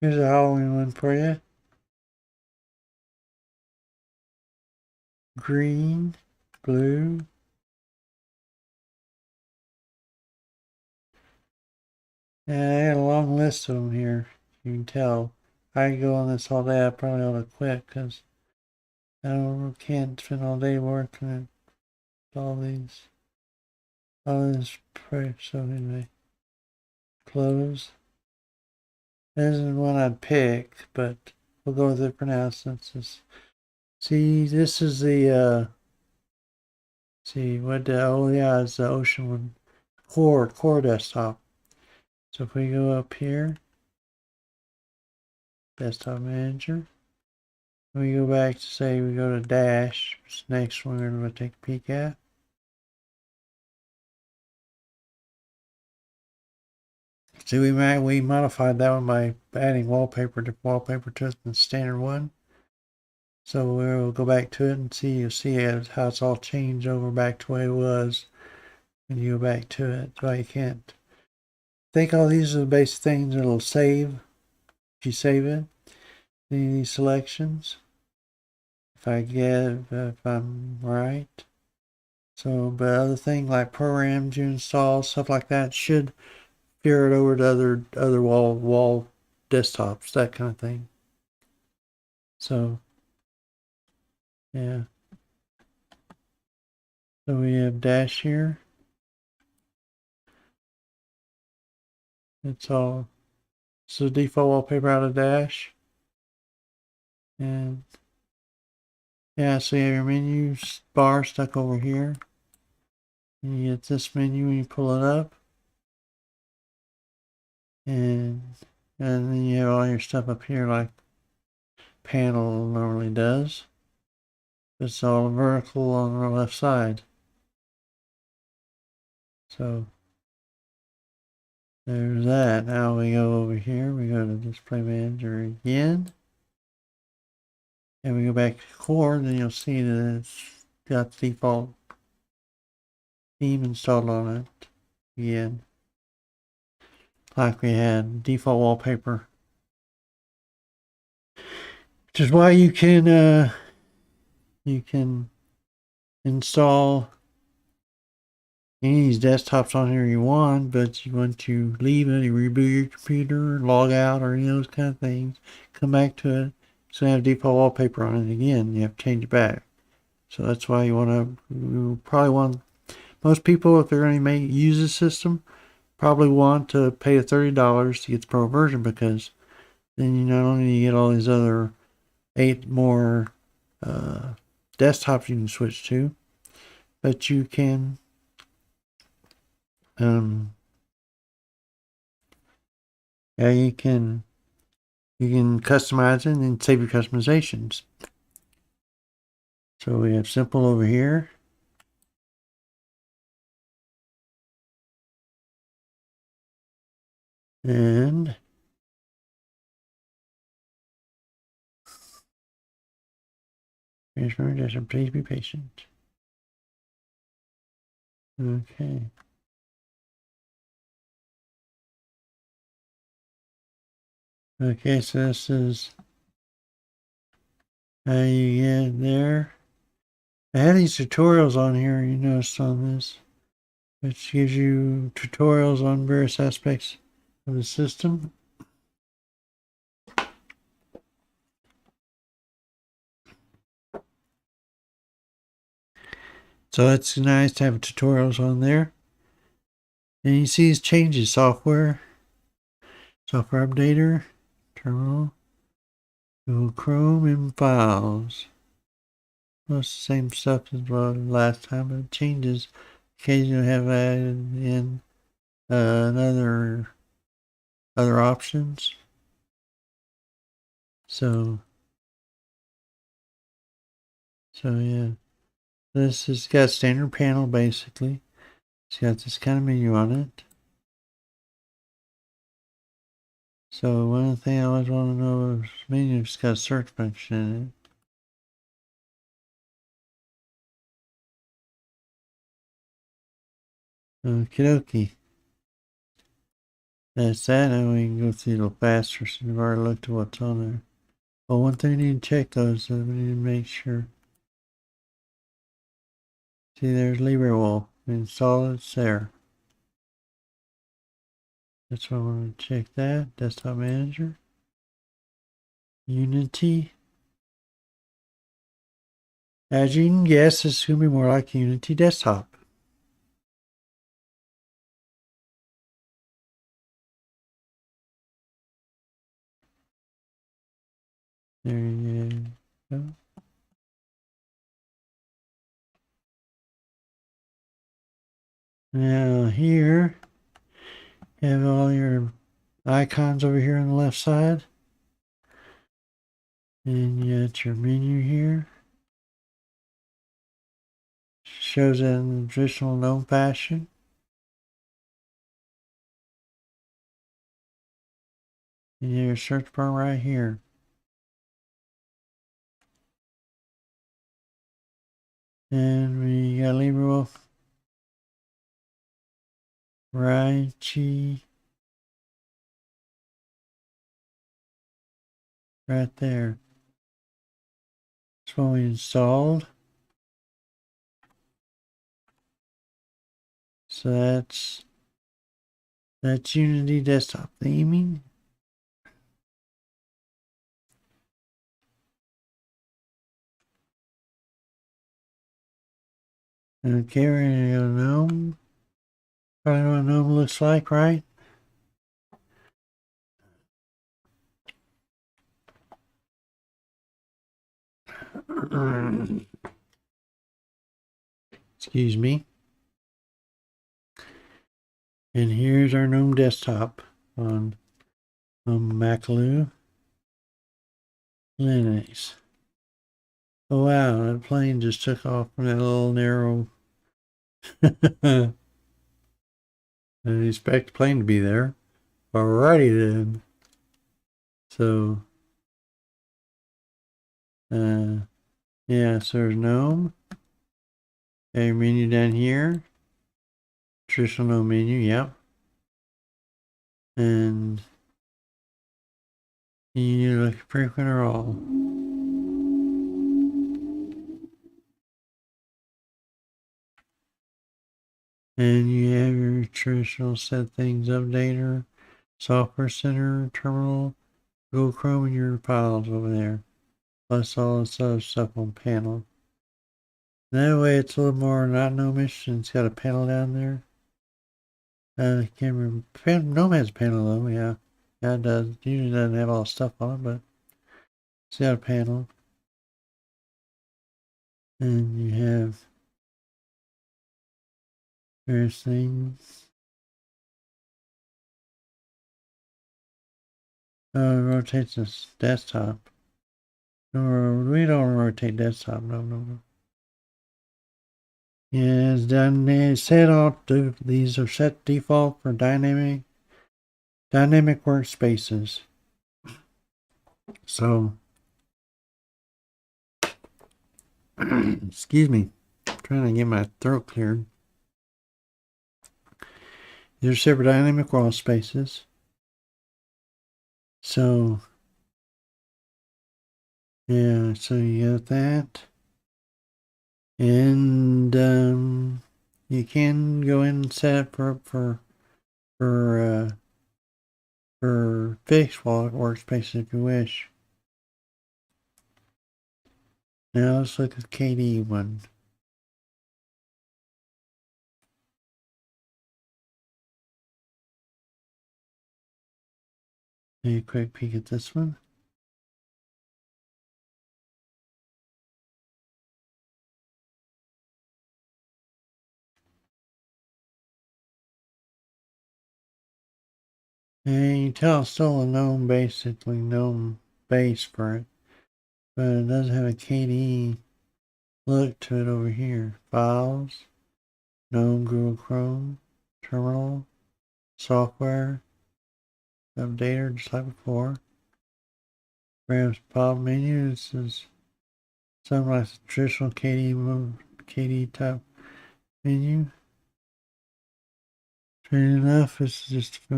Here's a Halloween one for you. Green, blue. Yeah, I got a long list of them here. You can tell. I could go on this all day. I probably ought to quit because can't spend all day working at all these. All this prayer. So anyway, close. This isn't one I'd pick, but we'll go with it for now since this. See, this is the see what the oh yeah, it's the Ocean one. Core desktop. So if we go up here, desktop manager, we go back to say we go to dash, it's the next one we're going to take a peek at. See, we modified that one by adding wallpaper to the standard one. So we'll go back to it and see. You'll see how it's all changed over back to the way it was when you go back to it. So you can't think all these are the basic things that'll save if you save it. Any of these selections, if I'm right. So, but other things like programs you install, stuff like that, should carry it over to other wall desktops, that kind of thing. So, yeah. So we have dash here. It's all, so default wallpaper out of dash. And yeah, so you have your menu bar stuck over here. And you get this menu when you pull it up. And then you have all your stuff up here like panel normally does. It's all vertical on the left side. So there's that. Now we go over here. We go to Display Manager again. And we go back to core, then you'll see that it's got the default theme installed on it again. Like we had default wallpaper. Which is why you can install any of these desktops on here you want, but you want to leave it, you reboot your computer, log out, or any of those kind of things, come back to it, so you have default wallpaper on it again. You have to change it back. So that's why you probably want, most people, if they're going to use this system, probably want to pay the $30 to get the pro version, because then you not only get all these other 8 more desktops you can switch to, but you can you can customize it and save your customizations. So we have simple over here. And please be patient. Okay. Okay, so this is how you get there. I had these tutorials on here, you noticed on this, which gives you tutorials on various aspects of the system. So it's nice to have tutorials on there. And you see these changes: software updater, terminal, Google Chrome, and files. Most the same stuff as well last time, but it changes. Occasionally have added in other options. So yeah, this has got a standard panel basically. It's got this kind of menu on it. So one thing I always want to know is menu, it's got a search function in it. Okie dokie. That's that. Now we can go through a little faster since we've already looked at what's on there. Well, one thing we need to check though is that we need to make sure. See, there's LibreWolf. We install it, it's there. That's why I want to check that. Desktop Manager. Unity. As you can guess, it's going to be more like Unity Desktop. There you go. Now here, you have all your icons over here on the left side. And you got your menu here. Shows it in the traditional GNOME fashion. And you have your search bar right here. And we got LibreWolf, Raichi, right there. That's what we installed. So that's Unity Desktop theming. Okay, we're gonna go Gnome. Probably know what Gnome looks like, right? Excuse me. And here's our Gnome Desktop on Makulu Linux. Oh wow, that plane just took off from that little narrow. I didn't expect the plane to be there. Alrighty then. So, yeah, so there's Gnome. Got your menu down here. Traditional Gnome menu, yep. And you look frequent or all. And you have your traditional set things updater, software center, terminal, Google Chrome, and your files over there. Plus all this other stuff on panel. That way it's a little more not Gnome-ish, and it's got a panel down there. I can't remember. Gnome has a panel though, yeah. Yeah, it does. It usually doesn't have all the stuff on it, but it's got a panel. And you have various things. Oh, it rotates this desktop. No, we don't rotate desktop. No. Yeah, it's done. It's set off. These are set default for dynamic workspaces. So, excuse me, I'm trying to get my throat cleared. These are set for dynamic workspaces. So, yeah, so you got that. And you can go in and set it for fixed workspace if you wish. Now let's look at the KDE one. Take a quick peek at this one. And you can tell it's still a GNOME, basically GNOME base for it. But it does have a KDE look to it over here. Files, GNOME, Google Chrome, Terminal, Software, Updater, just like before. Grabs pop menu. This is something like the traditional KDE type menu. Strange enough, it's just the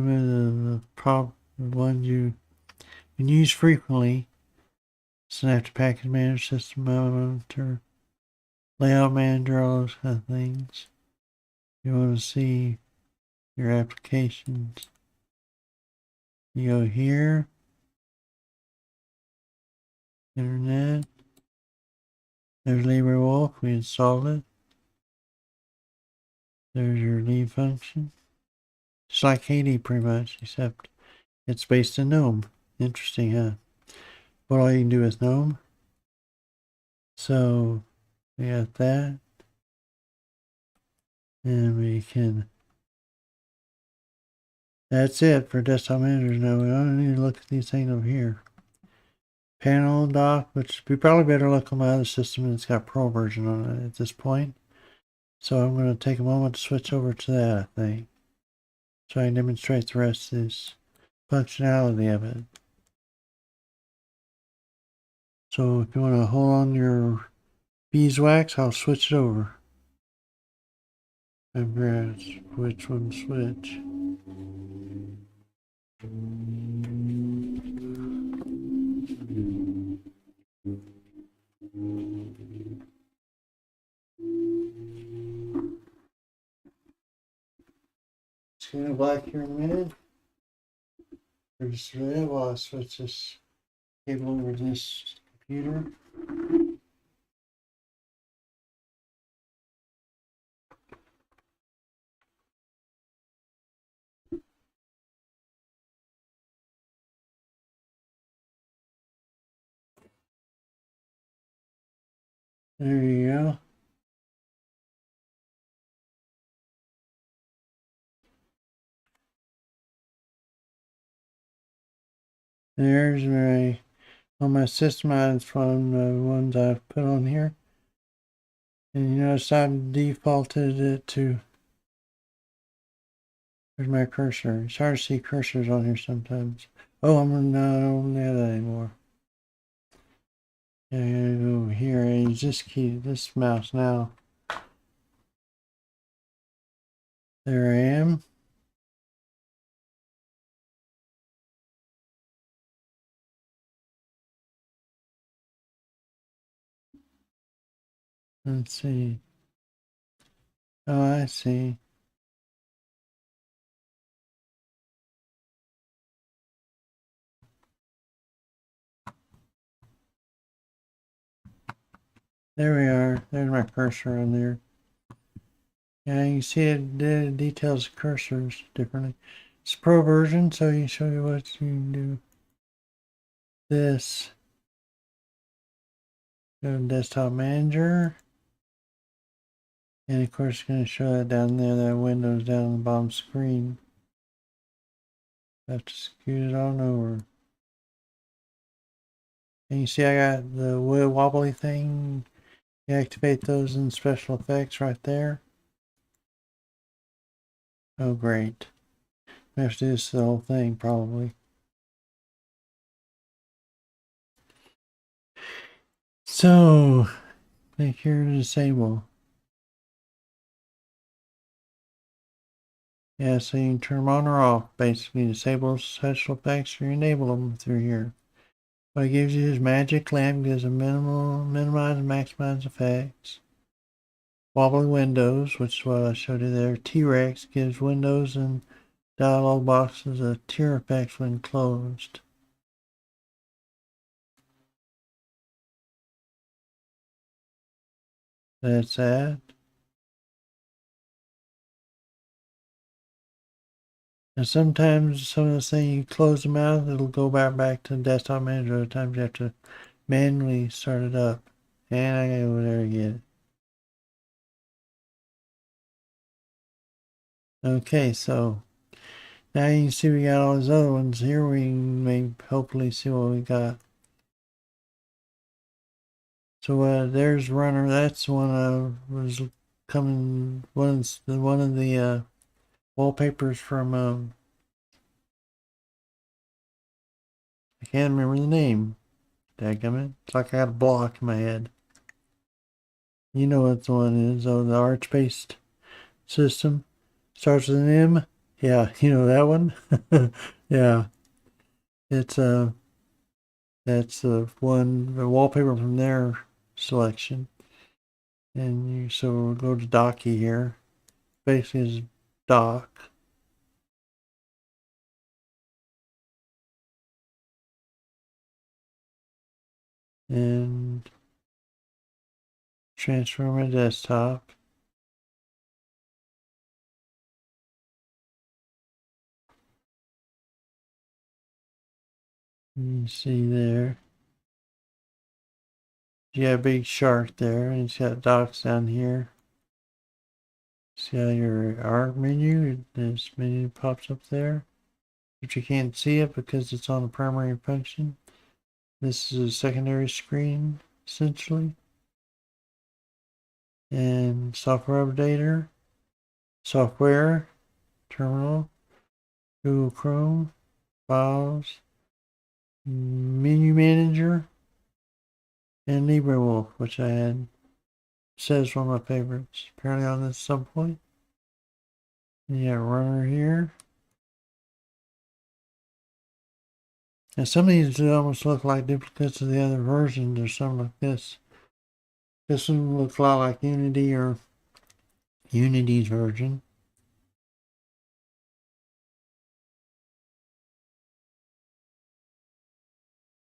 one you can use frequently. Synaptic Package Manager, System Monitor, Layout Manager, all those kind of things. You want to see your applications. You go here, Internet. There's LibreWolf, we installed it. There's your leave function. Just like KDE pretty much, except it's based in GNOME. Interesting, huh? What all you can do with GNOME. So we got that. And we can, that's it for desktop managers. Now we don't need to look at these things over here. Panel dock, which we probably better look on my other system, and it's got Pro version on it at this point. So I'm going to take a moment to switch over to that, I think. Try and demonstrate the rest of this functionality of it. So if you want to hold on your beeswax, I'll switch it over. And press which one switch. It's going to black here in a minute. Or just red while I switch this cable over to this computer. There you go. There's my, all my system items from the ones I've put on here. And you notice I've defaulted it to, where's my cursor? It's hard to see cursors on here sometimes. Oh, I don't have that anymore. Yeah, I gotta go here. I use this key, this mouse now. There I am. Let's see. Oh, I see. There we are. There's my cursor on there. Yeah, you can see it details the cursors differently. It's pro version, so you show you what you can do. This. Go to Desktop Manager. And of course, it's going to show that down there, that Windows down on the bottom screen. I have to scoot it on over. And you see I got the wobbly thing. You activate those in special effects right there. Oh, great. I have to do this the whole thing, probably. So, click here to disable. Yeah, so you can turn them on or off. Basically, disable special effects or enable them through here. What it gives you is magic lamp, gives a minimize and maximize effects. Wobbly windows, which is what I showed you there. T-Rex gives windows and dialog boxes a tear effect when closed. That's that. And sometimes some of the things you close them out, it'll go back to the desktop manager. Other times you have to manually start it up. And I gotta go there and get it. Okay, so now you can see we got all those other ones here. We may hopefully see what we got. So there's runner. That's one was coming. One of the wallpapers from I can't remember the name. Dadgummit. It's like I got a block in my head. You know what the one is? Oh, the arch-based system. Starts with an M. Yeah, you know that one? Yeah. It's that's the wallpaper from their selection. And so we'll go to Docky here. Basically is dock. And transfer my desktop. You see there. You got a big shark there, and it's got docks down here. See how your art menu, this menu pops up there, but you can't see it because it's on the primary function. This is a secondary screen, essentially. And software updater, software, terminal, Google Chrome, files, menu manager, and LibreWolf, which I had says one of my favorites. Apparently on this some point. And you got runner here. And some of these almost look like duplicates of the other versions or something like this. This one looks a lot like Unity or Unity's version.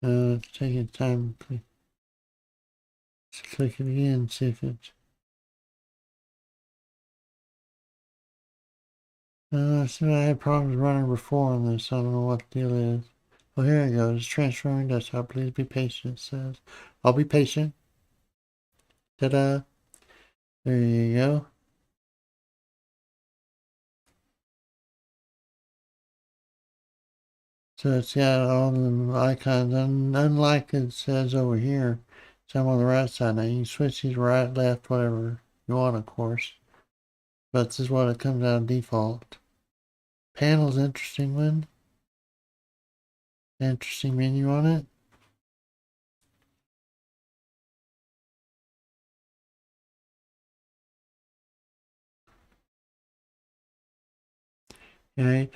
It's taking time. Let's click it again, see if it's. So I had problems running before on this. I don't know what the deal is. Oh, here it goes. Transferring desktop. Please be patient, it says. I'll be patient. Ta-da! There you go. So it's got all the icons, unlike it says over here, some on the right side. Now you can switch these right, left, whatever you want, of course. But this is what it comes out default. Panel's interesting one. Interesting menu on it. Right.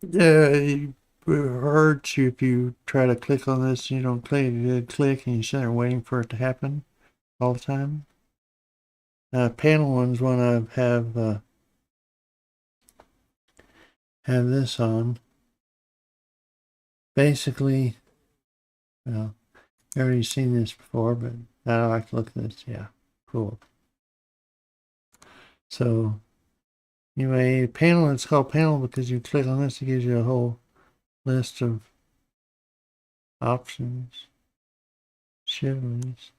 It hurts you if you try to click on this, you don't click, you click and you sit there waiting for it to happen all the time. Panel one's one I have this on. Basically, well, I've already seen this before, but I like to look at this. Yeah, cool. So anyway, panel, it's called panel because you click on this, it gives you a whole list of options. Shift list.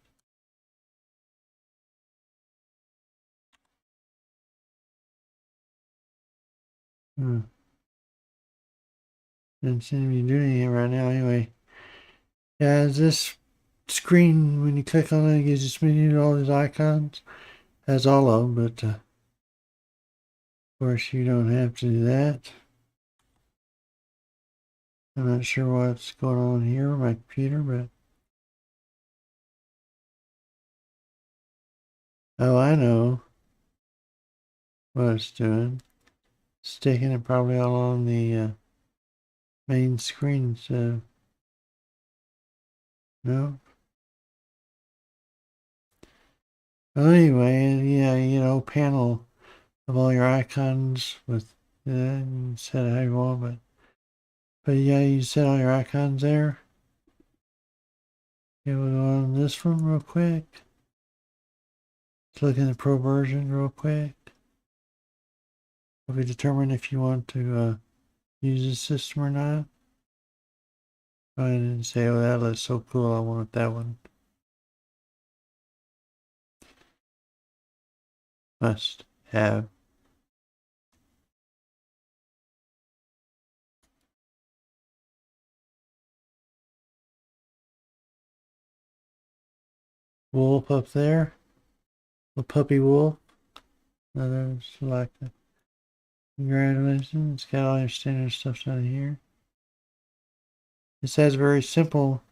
Doesn't seem to be doing anything right now anyway. Yeah, this screen, when you click on it, it gives you this menu, all these icons. Has all of them, but of course you don't have to do that. I'm not sure what's going on here with my computer, but oh, I know what it's doing. Sticking it probably all on the main screen, so no. Well, anyway, yeah, you know, panel of all your icons with you set it how you want, but yeah, you set all your icons there. Okay, we'll go on this one real quick. Let's look at the pro version real quick. Will be determine if you want to use the system or not. Go ahead and say, oh, that looks so cool, I want that one. Must have. Wolf up there. The puppy wolf. Another select it. Congratulations. It's got all your standard stuff down here. This has a very simple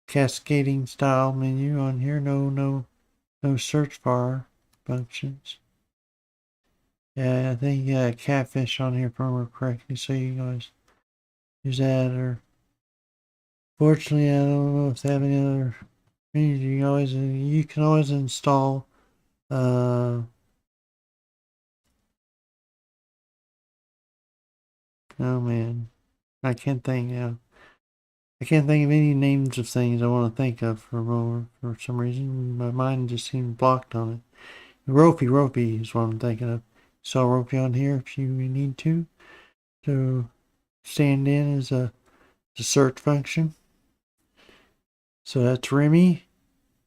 cascading style menu on here. No search bar functions. Yeah, I think you got catfish on here if I remember correctly, so you guys use that. Or fortunately, I don't know if they have any other menus. You can always install oh man, I can't think now. I can't think of any names of things I want to think of for a moment. For some reason, my mind just seemed blocked on it. Ropey is what I'm thinking of. Saw Ropey on here if you need to stand in as a search function. So that's Remy.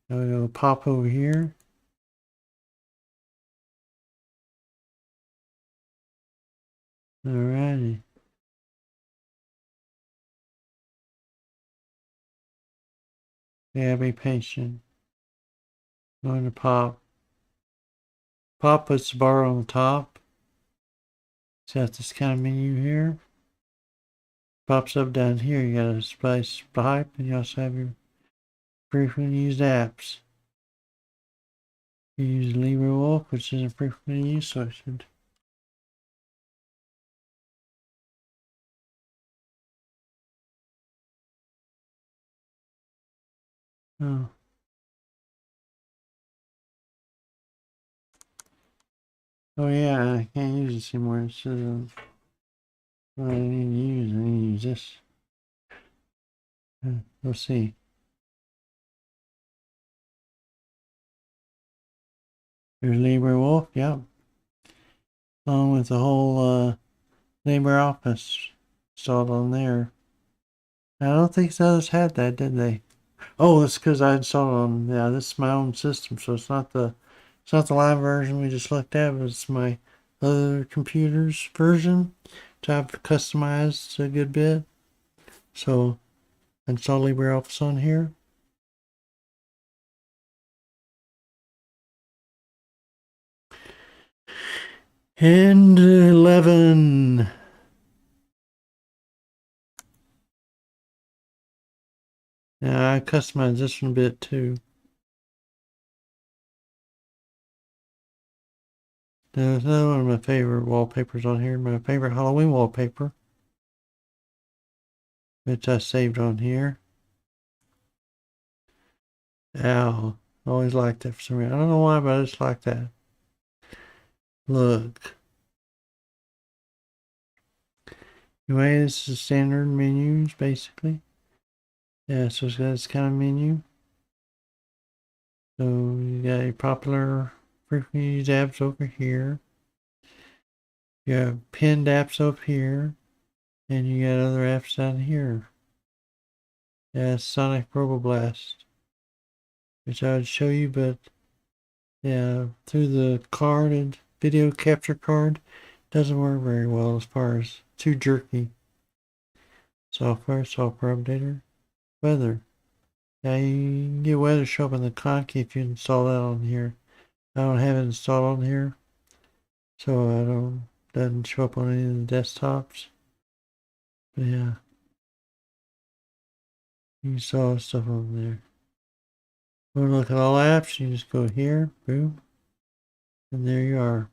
Now we go pop over here. Alrighty. Yeah, be patient. Going to pop. Pop puts the bar on the top. So that's this kind of menu here. Pops up down here. You got a space pipe, and you also have your frequently used apps. You use LibreWolf, which isn't frequently used, so I should. Oh. Oh yeah, I can't use this anymore. It says what I need to use. I need to use this. Let's see. There's LibreWolf, yep. Along with the whole LibreOffice installed on there. I don't think the others had that, did they? Oh, that's because I installed it on, yeah, this is my own system, so it's not the live version we just looked at, but it's my other computer's version, which I've customized a good bit. So I installed LibreOffice on here. And 11. Yeah, I customized this one a bit too. There's another one of my favorite wallpapers on here. My favorite Halloween wallpaper, which I saved on here. Ow. I always liked that for some reason. I don't know why, but I just like that. Look. Anyway, this is standard menus, basically. Yeah, so it's got this kind of menu. So you got your popular frequently used apps over here. You have pinned apps up here. And you got other apps down here. Yeah, Sonic Roboblast, which I would show you, but yeah, through the card and video capture card, doesn't work very well as far as too jerky. Software updater, weather. Yeah, you can get weather show up in the Conky if you install that on here. I don't have it installed on here, so I don't doesn't show up on any of the desktops. But yeah, you saw stuff on there. Want to look at all apps? You just go here, boom, and there you are.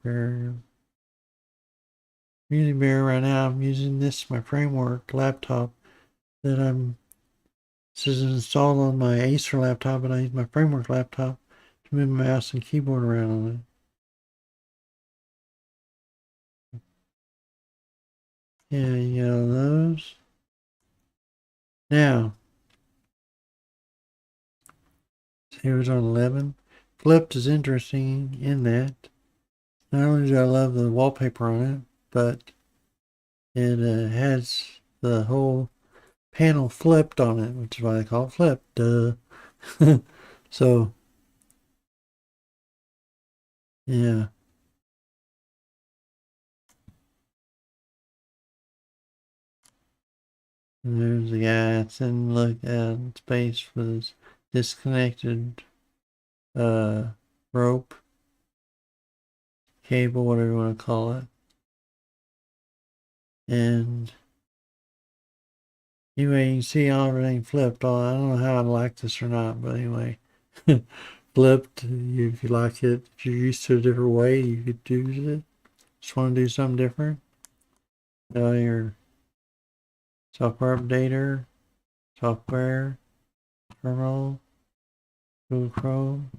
Really bare right now. I'm using this my framework laptop that this is installed on my Acer laptop, and I use my framework laptop to move my mouse and keyboard around on it. Yeah, you got all those. Now, here's on 11. Flipped is interesting in that not only do I love the wallpaper on it, but it has the whole panel flipped on it, which is why they call it flipped. Duh. So, yeah. And there's the guy that's in look at space for this disconnected rope, cable, whatever you want to call it. And anyway, you can see everything flipped on. I don't know how I like this or not, but anyway, flipped. If you like it, if you're used to a different way, you could use it. Just want to do something different. Your software updater, software, terminal, Google Chrome,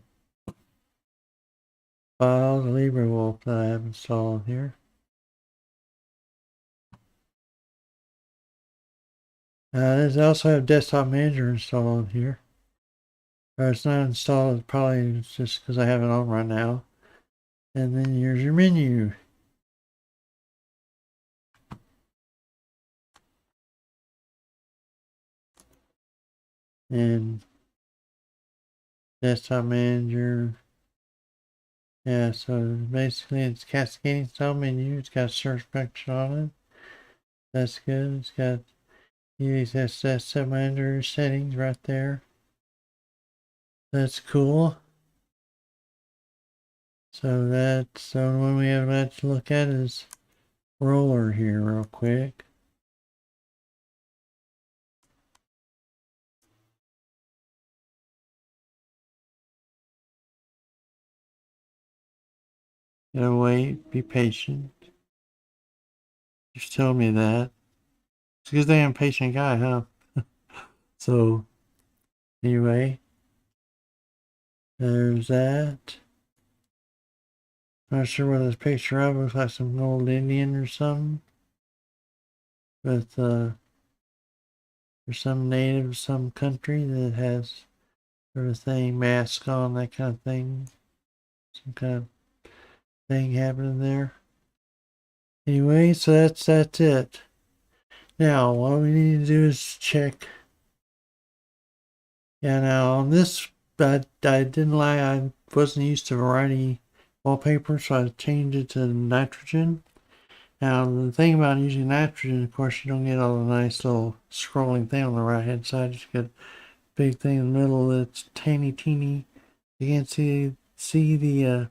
files, LibreWolf that I have installed here. There's also have Desktop Manager installed here. Or it's not installed, probably just because I have it on right now. And then here's your menu. And Desktop Manager. Yeah, so basically it's cascading style menu. It's got a search function on it. That's good. It's got these Desktop Manager settings right there. That's cool. So that's the only one we have to look at is roller here real quick. Gotta wait, be patient. Just tell me that. It's because I'm a patient guy, huh? So anyway, there's that. Not sure what this picture of. Looks like some old Indian or something. With or some native of some country that has sort of thing, mask on, that kind of thing. Some kind of thing happening there. Anyway, so that's it. Now, what we need to do is check Yeah, now on this, I didn't lie, I wasn't used to variety wallpaper, so I changed it to nitrogen. Now, the thing about using nitrogen, of course, you don't get all the nice little scrolling thing on the right hand side. You just get a big thing in the middle that's tiny, teeny. You can't see the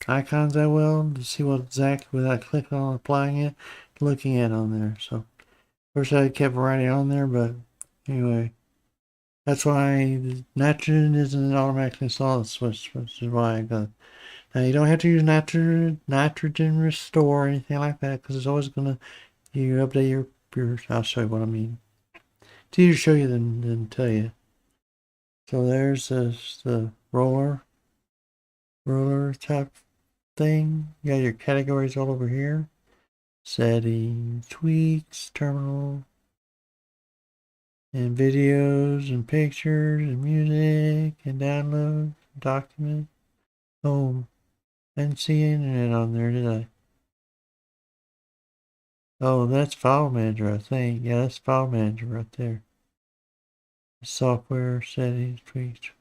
icons that well to see what exactly without clicking on applying it, looking at it on there. So, of course, I kept variety on there, but anyway. That's why nitrogen isn't automatically installed switch, which is why I got. Now you don't have to use nitrogen restore or anything like that because it's always gonna you update your. I'll show you what I mean. It's easier to show you than tell you. So there's the roller type thing. You got your categories all over here. Settings, tweaks, terminal, and videos and pictures and music and download, document, home. I didn't see internet on there, did I? Oh, that's file manager, I think. Yeah, that's file manager right there. Software settings, tweaks,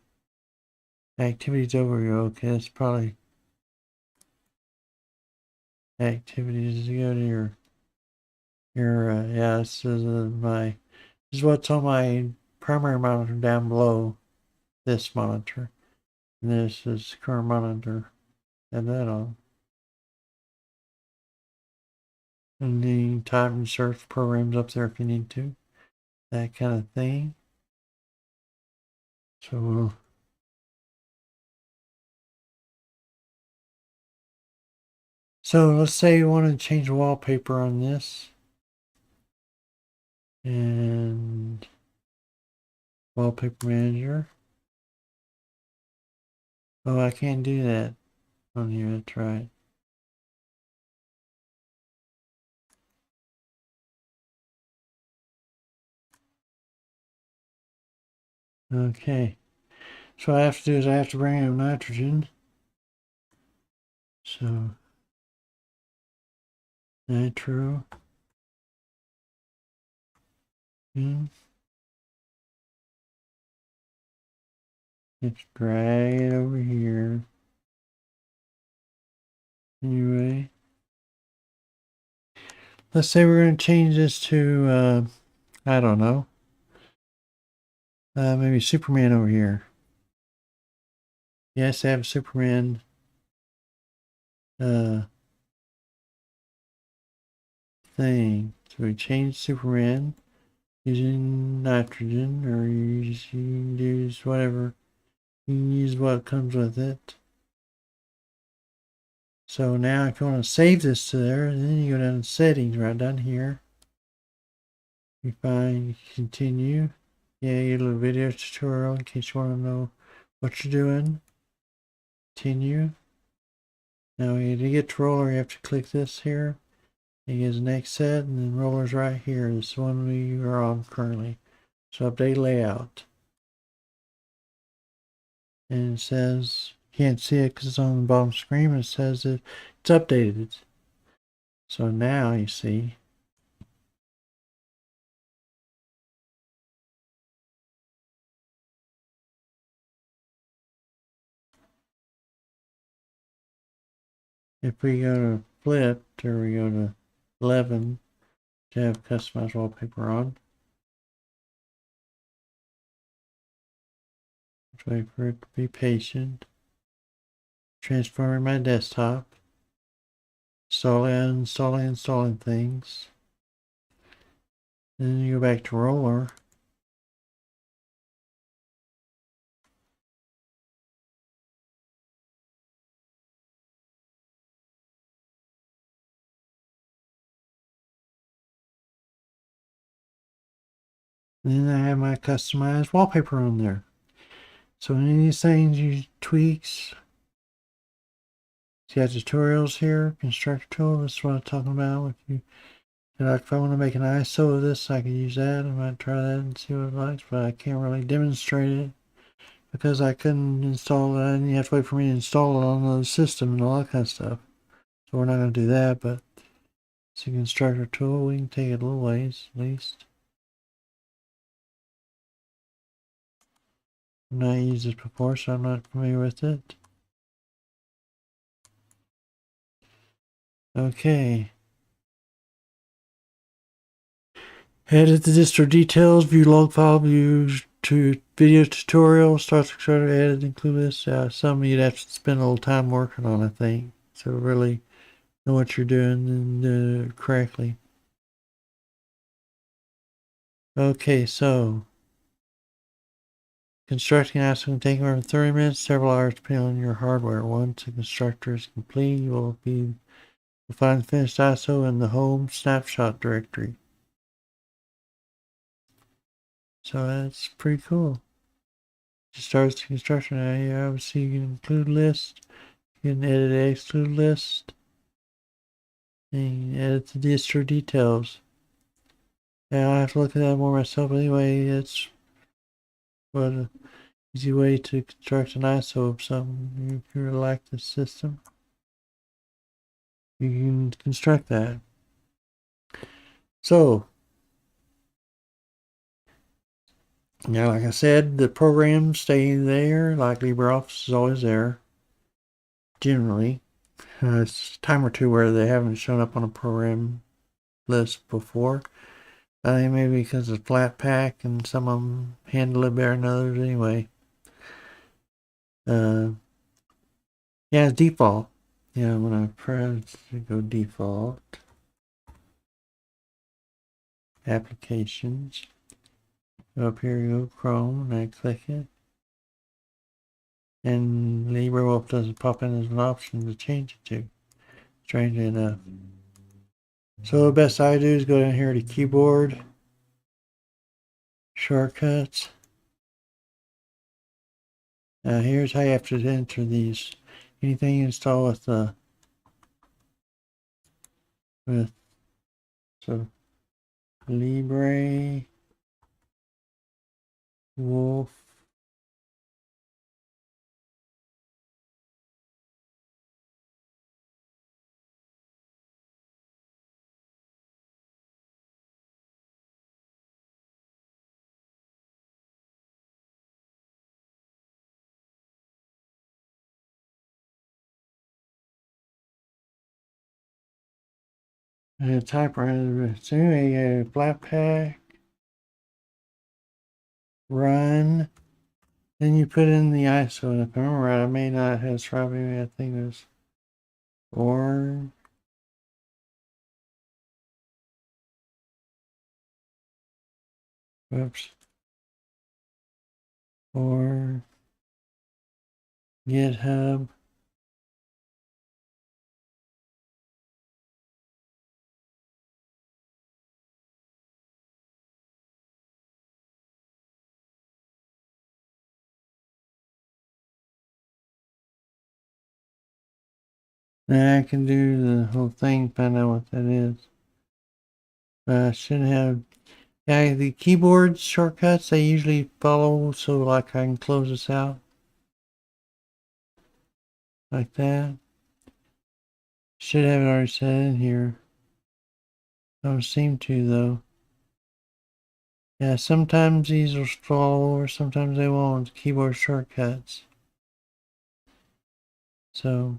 activities overview. Okay, that's probably activities. You go to your yeah. This is this is what's on my primary monitor down below this monitor. And this is current monitor. Have that on. And then you can type and search programs up there if you need to. That kind of thing. So let's say you want to change the wallpaper on this. And wallpaper manager. Oh, I can't do that on here, that's right. Okay. So what I have to do is I have to bring up nitrogen. So nitro. Let's drag it over here. Anyway. Let's say we're going to change this to, I don't know. Maybe Superman over here. Yes, I have Superman. Thing. So we change Superman using nitrogen, or you can use whatever. You can use what comes with it. So now if you want to save this to there, then you go down to settings right down here. You find continue. Yeah, your little video tutorial in case you want to know what you're doing. Continue. Now to get to roller, you have to click this here. It gives next set, and then roller's right here. This one we are on currently. So update layout. And it says, you can't see it because it's on the bottom screen, but it says that it's updated. So now you see, if we go to flipped, or we go to 11 to have customized wallpaper on, let's wait for it to be patient. Transforming my desktop, installing things. Then you go back to roller. And then I have my customized wallpaper on there. So any of these things, you tweaks. See, I have tutorials here, constructor tool. This is what I'm talking about. If I want to make an ISO of this, I can use that. I might try that and see what it likes, but I can't really demonstrate it because I couldn't install it. And you have to wait for me to install it on the system and all that kind of stuff. So we're not going to do that, but it's a constructor tool. We can take it a little ways, at least. I've not used it before, so I'm not familiar with it. Okay. Edit the distro details, view log file, view to video tutorial, start the starter, edit, include this. Some you'd have to spend a little time working on, I think. So really know what you're doing and do it correctly. Okay, so constructing ISO can take around 30 minutes, several hours depending on your hardware. Once the constructor is complete, you'll find the finished ISO in the home snapshot directory. So that's pretty cool. It starts the construction. Now, obviously, you can include list, you can edit the exclude list, and you can edit the distro details. And I'll have to look at that more myself. But anyway, it's what an easy way to construct an ISO of something. If you really like the system, you can construct that. So, now, like I said, the programs stay there. Like LibreOffice is always there, generally. It's a time or two where they haven't shown up on a program list before. I think maybe because it's flat pack and some of them handle it better than others anyway. Yeah, it's default. Yeah, when I press go default, applications, go up here, go Chrome, and I click it. And LibreWolf doesn't pop in as an option to change it to, strangely enough. So the best I do is go down here to keyboard, shortcuts. Here's how you have to enter these. Anything you install with so Libre Wolf typewriter. So anyway, flat pack, run. Then you put in the ISO, and if I remember right, I may not have it right. Maybe I think it was or whoops, or GitHub. Then I can do the whole thing, find out what that is. I should have. Yeah, the keyboard shortcuts they usually follow, so like I can close this out like that. Should have it already set in here. Don't seem to though. Yeah, sometimes these will follow or sometimes they won't. Keyboard shortcuts. So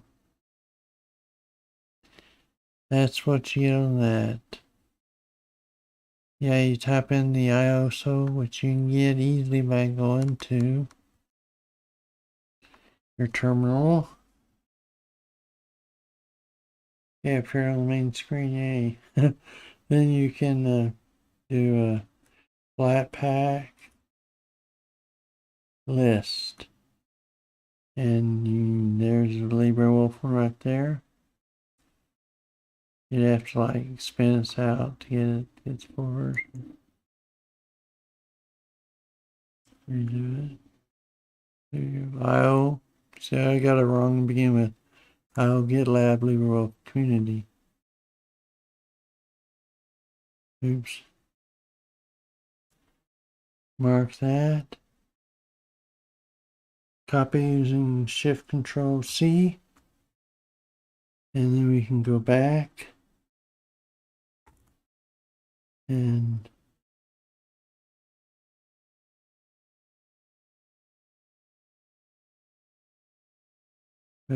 that's what you get on that. Yeah, you type in the ISO, which you can get easily by going to your terminal. Yeah, if you're on the main screen, yay. Then you can do a flat pack list. And there's the LibreWolf one right there. You'd have to like spin this out to get its full version. Redo it. IO. See, I got it wrong to begin with. IO GitLab LibreWolf community. Oops. Mark that. Copy using Shift Control C. And then we can go back and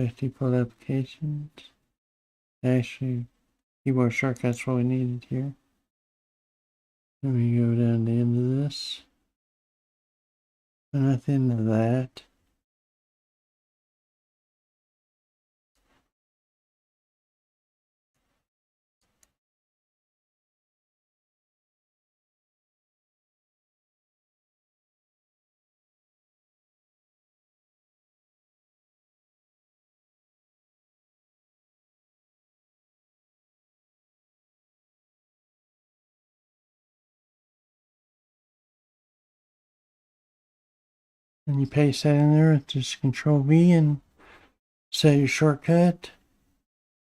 default applications. Actually, keyboard shortcuts what we needed here. Let me go down to the end of this. And at the end of that, and you paste that in there, just Control V and set your shortcut,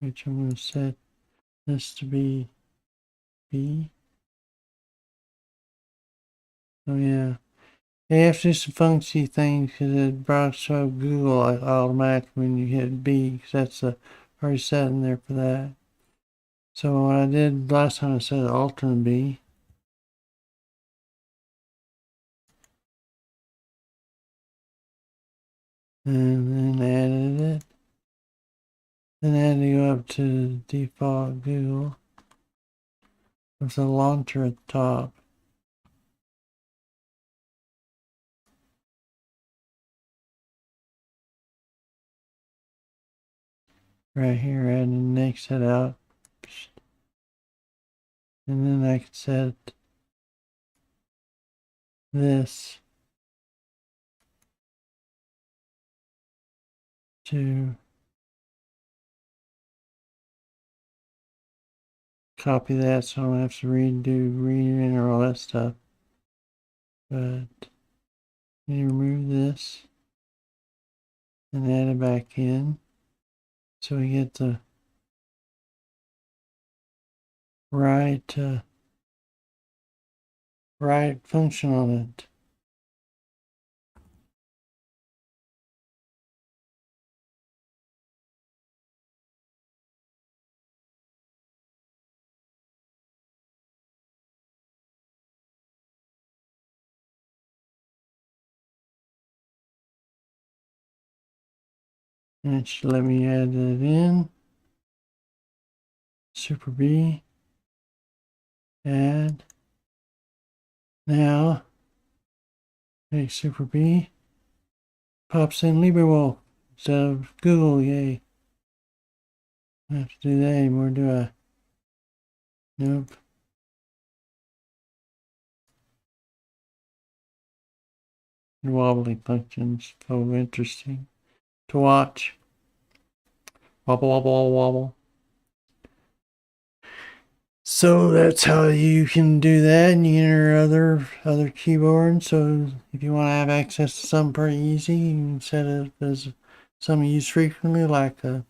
which I'm going to set this to be B. Oh yeah, they have to do some funky things because it brought up Google automatically when you hit B, because that's already set in there for that. So what I did last time I set alternate B. And then added it. Then I had to go up to default Google with the launcher at the top. Right here, add the next set out. And then I could set this to copy that so I don't have to re-enter all that stuff. But you remove this and add it back in so we get the right function on it. And it should let me add it in. Super B. Add. Now, make Super B. Pops in LibreWolf instead of Google, yay. I don't have to do that anymore, do I? Nope. Wobbly functions, so interesting to watch. Wobble, wobble, wobble, wobble. So that's how you can do that, and you enter other keyboards. So if you want to have access to something pretty easy, you can set it as something you use frequently, like a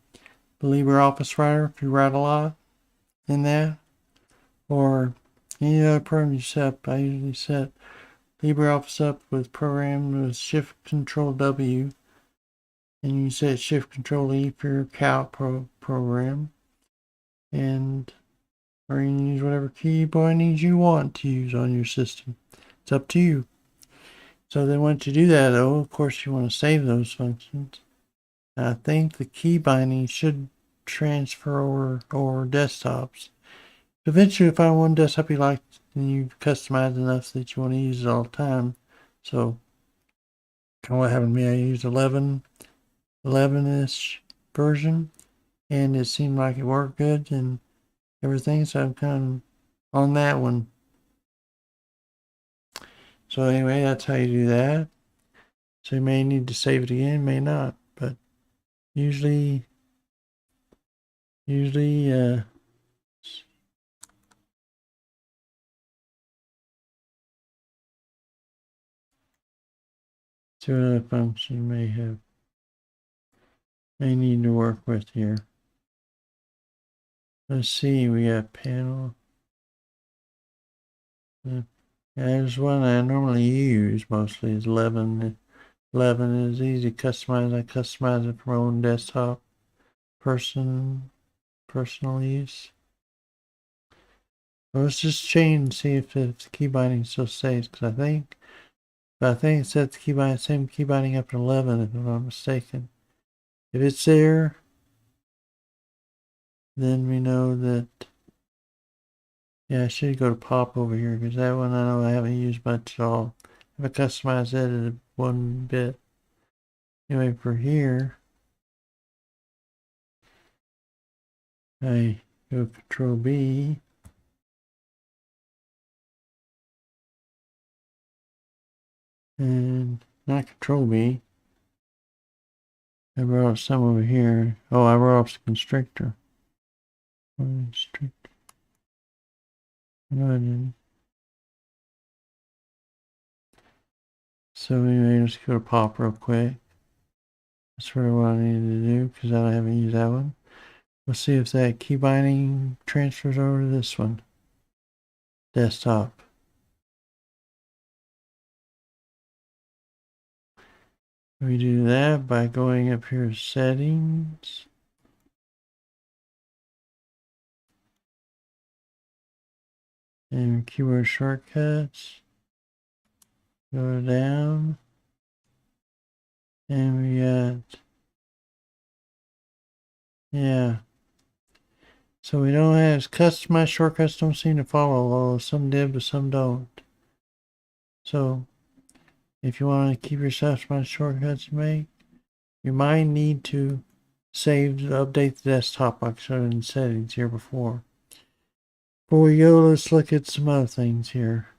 LibreOffice writer if you write a lot in that, or any other program you set up. I usually set LibreOffice up with program with Shift Control W, and you set Shift Control E for your calc program, and or you can use whatever keyboard you want to use on your system. It's up to you. So then once you do that, though, of course you want to save those functions. I think the key binding should transfer over desktops. Eventually, if I find one desktop you like, then you've customized enough that you want to use it all the time. So, kind of what happened to me, I used 11-ish version, and it seemed like it worked good and everything, so I'm kind of on that one. So anyway, that's how you do that. So you may need to save it again, may not, but usually two other functions you may need to work with here. Let's see, we got panel. There's one I normally use mostly is 11. 11 is easy to customize. I customize it for my own desktop, personal use. Well, let's just change and see if the key binding still stays, because I think it sets the same key binding up to 11 if I'm not mistaken. If it's there, then we know that, yeah, I should go to pop over here because that one I know I haven't used much at all. If I customize that at one bit. Anyway, for here, I go Control B. And not Control B. I brought up some over here. Oh, I brought up the constrictor. Constrictor. No, I didn't. So anyway, let's go to pop real quick. That's what I needed to do because I haven't used that one. Let's see if that key binding transfers over to this one. Desktop. We do that by going up here to settings. And keyboard shortcuts. Go down. And we got, yeah. So we don't have customized shortcuts don't seem to follow, although some did but some don't. So if you want to keep your customized shortcuts made, you might need to save update the desktop like I showed in settings here before. Before we go, let's look at some other things here.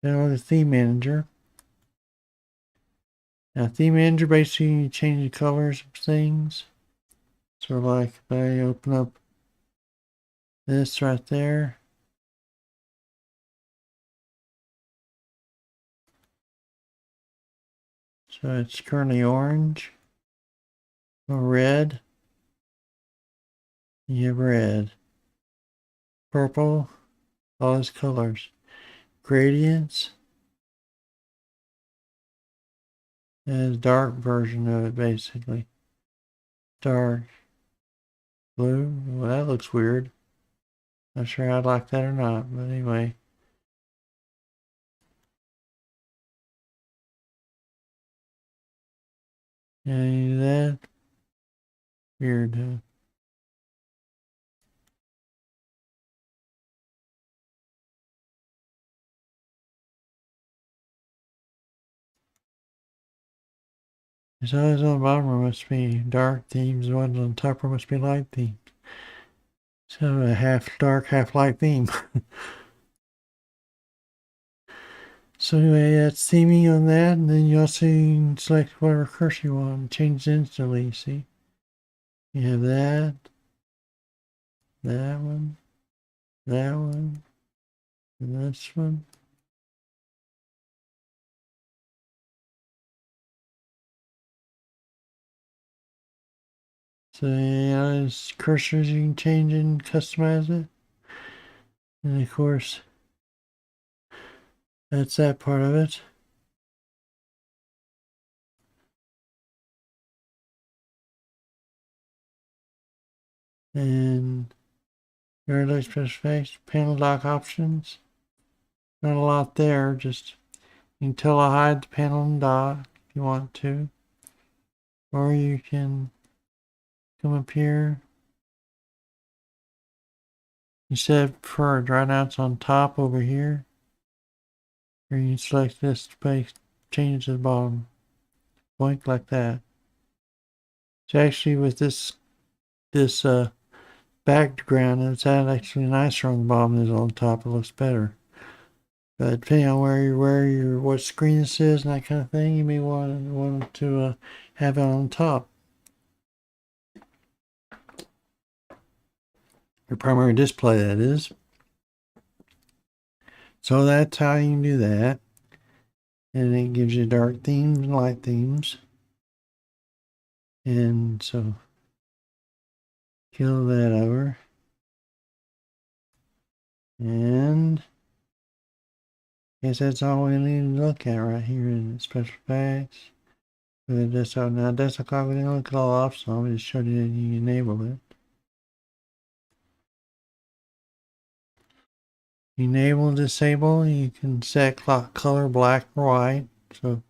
Now the theme manager. Now theme manager basically you change the colors of things. Sort of like if I open up this right there. So it's currently orange or red. You have red, purple, all those colors. Gradients is dark version of it basically. Dark blue. Well, that looks weird. Not sure I'd like that or not, but anyway. Any of that? Weird, huh? It's always on the bottom must be dark themes, the ones on top must be light themes. So a half dark, half light theme. So anyway, that's theming on that, and then you also can select whatever cursor you want and change it instantly, see? You have that one, and this one. So yeah, there's cursors you can change and customize it. And of course, that's that part of it. And early specification, panel dock options. Not a lot there, just you can tell to hide the panel and dock if you want to. Or you can come up here. You set preferred, right now it's on top over here. Or you can select this space, change it to the bottom. Blink like that. So actually with this background, it's actually nicer on the bottom than it is on top. It looks better. But depending on what screen this is and that kind of thing, you may want to have it on top. Your primary display, that is. So that's how you can do that. And it gives you dark themes and light themes. And so kill that over. And I guess that's all we need to look at right here in the special effects. For the desktop. Now desktop clock, we didn't look at all off, so I just showed you that you enable it. Enable and disable, you can set clock color black or white. So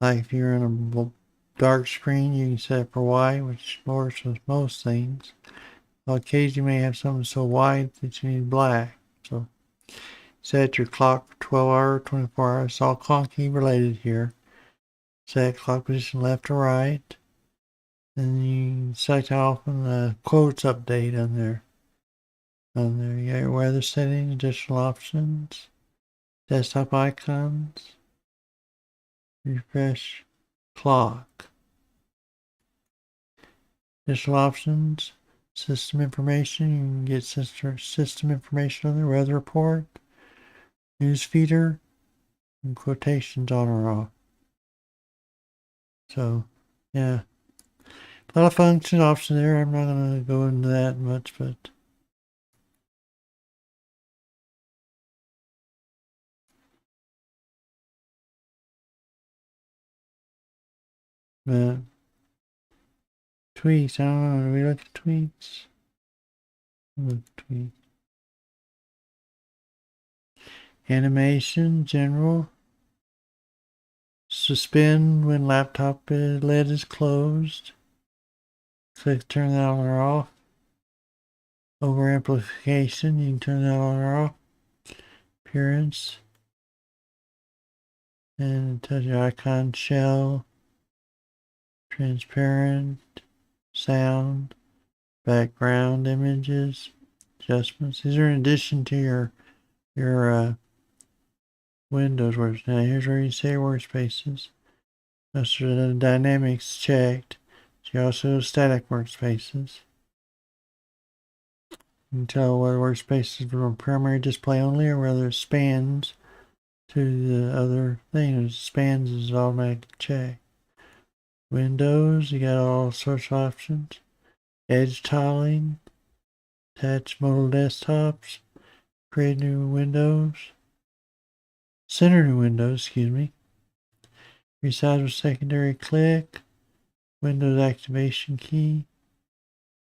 like if you're in dark screen, you can set it for white, which works with most things. Occasionally you may have something so white that you need black. So set your clock for 12 hours, 24 hours. It's all clock key related here. Set clock position left or right. And you select how often the quotes update on there. You got your weather settings, additional options, desktop icons, refresh clock. Additional options, system information. You can get system information on the weather report, news feeder, and quotations on or off. So, yeah. A lot of function options there. I'm not going to go into that much, but tweaks. I don't know. Do we look at tweaks? Tweak. Animation, general. Suspend when laptop lid is closed. Click turn that on or off. Over amplification, you can turn that on or off. Appearance. And touch your icon shell. Transparent. Sound. Background images. Adjustments. These are in addition to your Windows works. Now here's where you say workspaces. Those are the dynamics checked. So you also have static workspaces. You can tell whether workspaces from primary display only or whether it spans to the other thing. If it spans is automatic check. Windows, you got all sorts of options. Edge tiling, attach modal desktops, create new windows, center new windows, excuse me. Resize with secondary click, Windows activation key,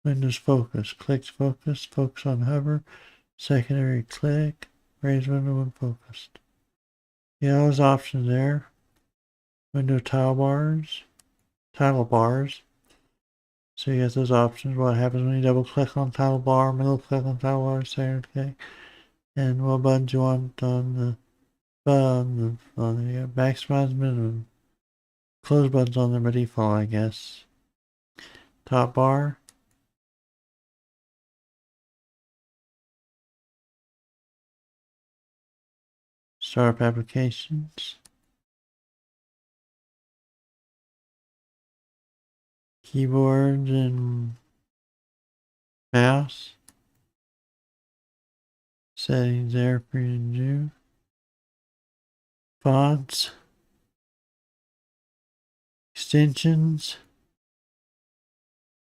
Windows focus, click focus, focus on hover, secondary click, raise window when focused. Yeah, all those options there. Window title bars. So you got those options. What happens when you double click on title bar, middle click on title bar, second click, and what buttons you want on the maximize minimum. Close buttons on there by default, I guess. Top bar. Startup applications. Keyboard and mouse. Settings there for you to do. Fonts. Extensions.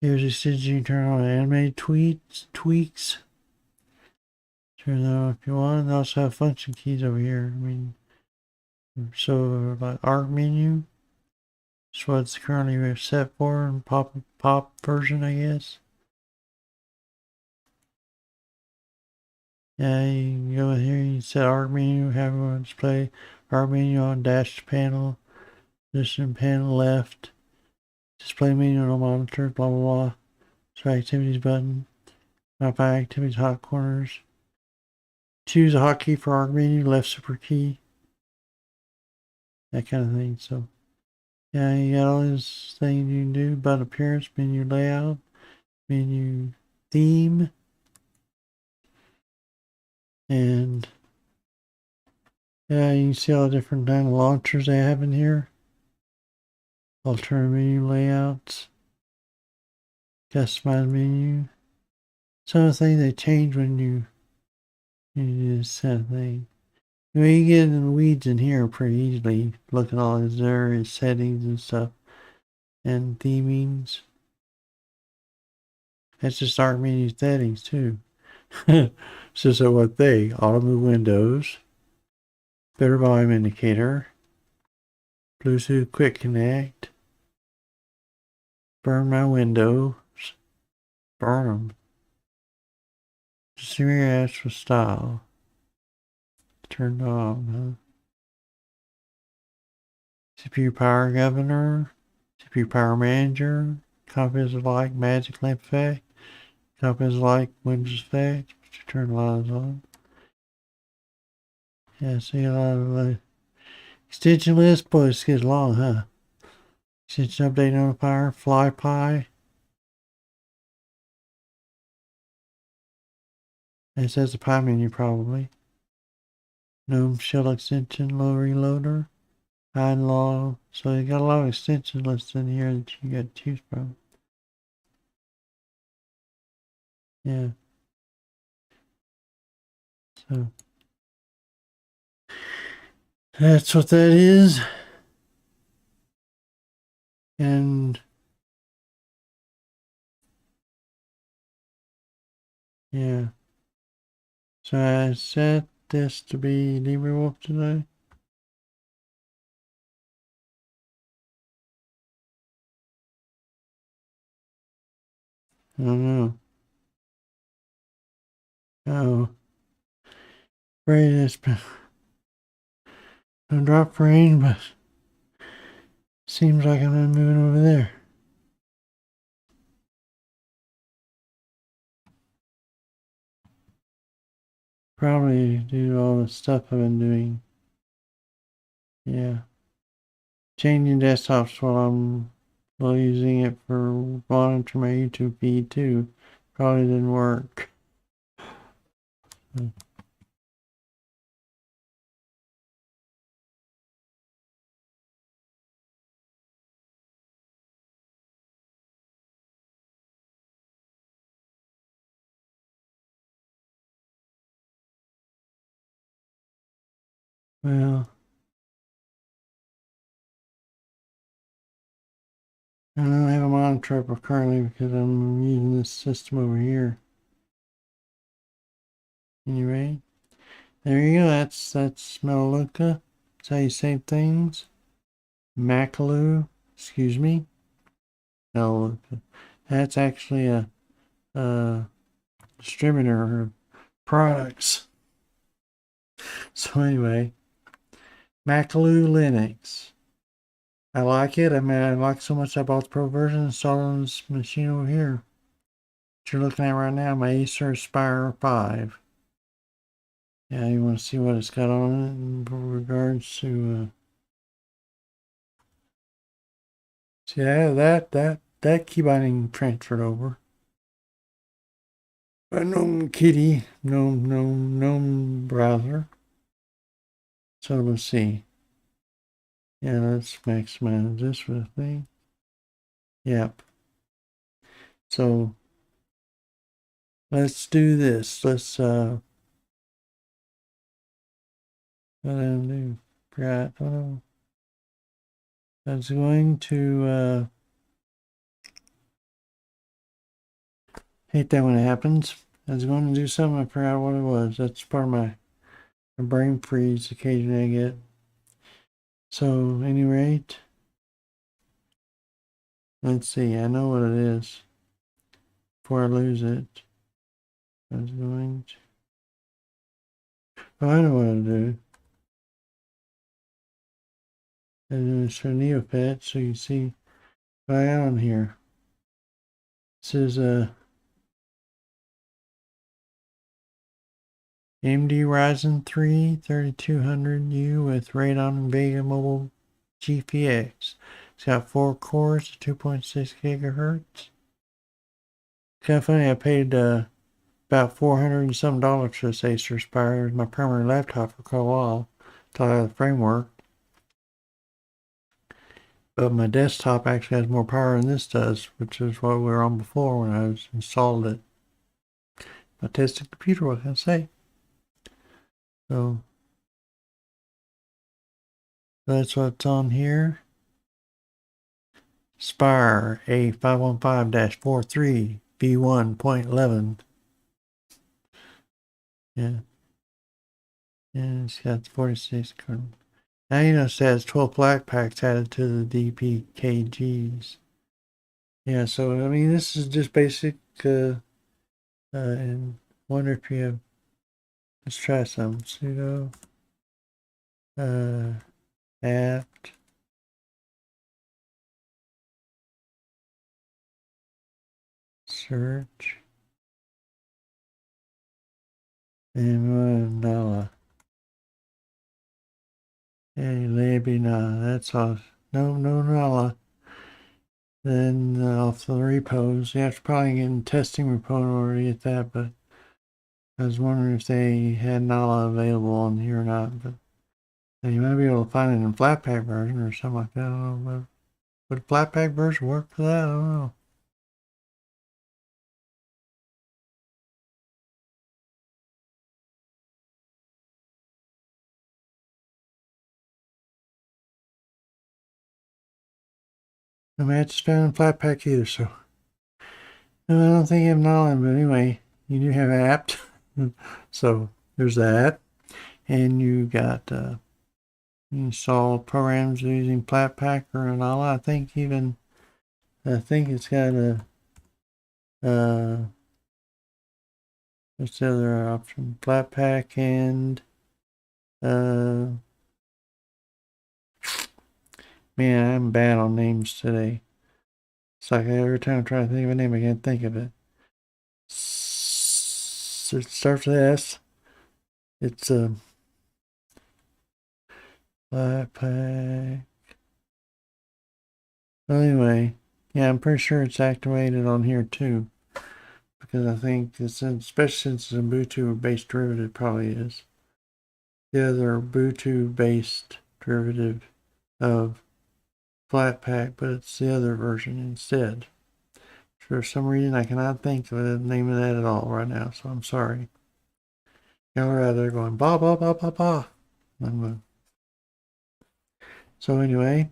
Here's extensions you can turn on. Animated tweaks. Turn that on if you want. And also have function keys over here. I mean, so like arc menu. That's what it's currently set for in pop version, I guess. Yeah, you can go in here, you can set arc menu, have it on display, arc menu on dash panel, position panel left, display menu on monitor, blah blah blah. So activities button, modify activities hot corners. Choose a hotkey for arc menu, left super key. That kind of thing. So yeah, you got all these things you can do. Button appearance, menu layout, menu theme. And yeah, you can see all the different kind of launchers they have in here. Alternative menu layouts. Customize menu. Some of the things they change when you do this kind of thing. You know, you get in the weeds in here pretty easily. Look at all these various settings and stuff. And themings. That's just our menu settings too. So what they auto move windows. Better volume indicator. Bluetooth quick connect. Burn my windows. Burn them. Serious for style. Turned on, huh? CPU power governor. CPU Power Manager, copies like Magic Lamp Effect, copies like Windows Effect, which you turn a lot of those on. Yeah, see a lot of extension list, boy, this gets long, huh? Extension update notifier, FlyPy. It says the Pi menu probably. Gnome Shell extension, low reloader, high and low. So you got a lot of extension lists in here that you got to choose from. Yeah. So that's what that is. And yeah. So I set this to be Wolf today. I don't know. Oh. Rain has been a drop rain, but seems like I'm moving over there. Probably due to all the stuff I've been doing. Yeah. Changing desktops while I'm using it for monitoring my YouTube feed too. Probably didn't work. Well, I don't have a monitor up currently because I'm using this system over here. Anyway, there you go. That's Melaleuca. That's how you save things. Makulu, excuse me. Melaleuca. That's actually a distributor of products. So anyway, Makulu Linux. I like it. I mean, I like so much I bought the Pro version and installed on this machine over here. What you're looking at right now, my Acer Aspire 5. Yeah, you want to see what it's got on it in regards to, see that key binding transferred over. A Gnome Kitty, Gnome browser. So let's see. Yeah, let's maximize this for the thing. Yep. So let's do this. Let's what I'm do. Right. Oh, I was going to hate that when it happens. I was going to do something, I forgot what it was. That's part of my brain freeze occasionally I get. So, any rate, let's see. I know what it is. Before I lose it, I was going to. Oh, I know what to do. I'm going to show Neopet so you see what I got on here. This is a AMD Ryzen 3 3200U with Radeon Vega Mobile GPX. It's got 4 cores, 2.6 gigahertz. It's kind of funny, I paid about $400 and some for this Acer Aspire. It was my primary laptop for quite a while until I got the framework. But my desktop actually has more power than this does, which is what we were on before when I installed it. My tested computer, what can I say? So that's what's on here. Spire A515-43 V1.11. Yeah. And it's got 46 kernel. Now you notice it has 12 black packs added to the DPKGs. Yeah, so I mean this is just basic and wonder if you have, let's try some sudo apt search. And Nala. Hey, Libby, no, that's all. No Nala. Then off the repos, you have to probably get in testing repo in order to get that, but I was wondering if they had Nala available on here or not, but you might be able to find it in Flatpak version or something like that. I don't know, but would Flatpak version work for that? I don't know. No match found in Flatpak either, so no, I don't think you have Nala, but anyway, you do have apt. So there's that. And you got install programs using Flatpak or Nala. I think it's got a what's the other option? Flatpak and man, I'm bad on names today. It's like every time I try to think of a name, I can't think of it. It starts with S. It's Flatpak. Well, anyway, yeah, I'm pretty sure it's activated on here too, because I think it's especially since it's a Ubuntu-based derivative, it probably is. The other Ubuntu-based derivative of Flatpak, but it's the other version instead. For some reason, I cannot think of the name of that at all right now, so I'm sorry. Y'all are out there going, ba ba ba ba ba. So anyway,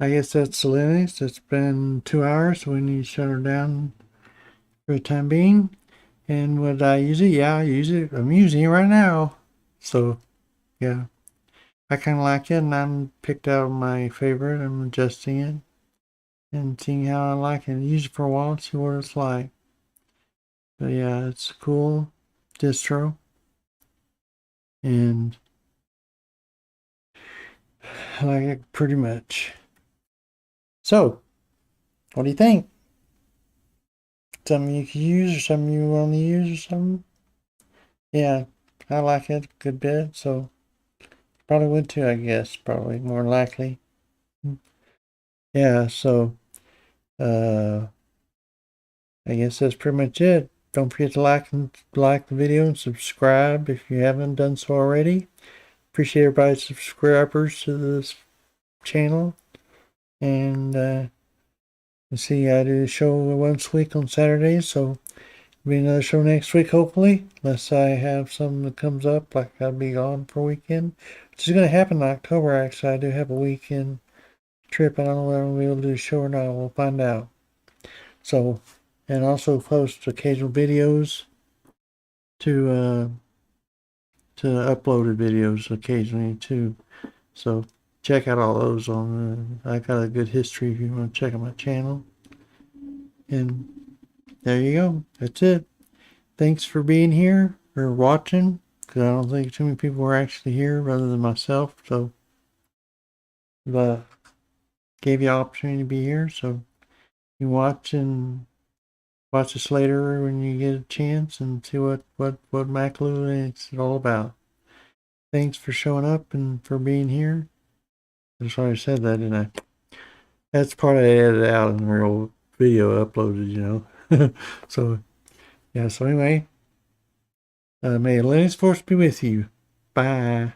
I guess that's the Linux. It's been 2 hours, so we need to shut her down for the time being. And would I use it? Yeah, I use it. I'm using it right now. So, yeah. I kind of like it, and I'm picked out my favorite. I'm adjusting it and seeing how I like it. Use it for a while and see what it's like. But yeah, it's a cool distro. And I like it pretty much. So, what do you think? Something you could use or something you want to use or something? Yeah, I like it a good bit, so probably would too, I guess. Probably more likely. Yeah, so I guess that's pretty much it. Don't forget to like the video and subscribe if you haven't done so already. Appreciate everybody's subscribers to this channel. And see, I do a show once a week on Saturdays, so be another show next week, hopefully, unless I have something that comes up, like I'll be gone for a weekend, which is going to happen in October. Actually, I do have a weekend trip. I don't know whether I'll be able to do a show or not. We'll find out. So, and also post occasional videos to uploaded videos occasionally too. So check out all those on. I got a good history if you want to check out my channel. And there you go. That's it. Thanks for being here or watching, because I don't think too many people were actually here other than myself. So, but gave you an opportunity to be here. So you watch this later when you get a chance and see what Makulu Linux is all about. Thanks for showing up and for being here. I just already said that, didn't I? That's part I edited out in the real video uploaded, you know. So yeah, so anyway, may Linux Force be with you. Bye.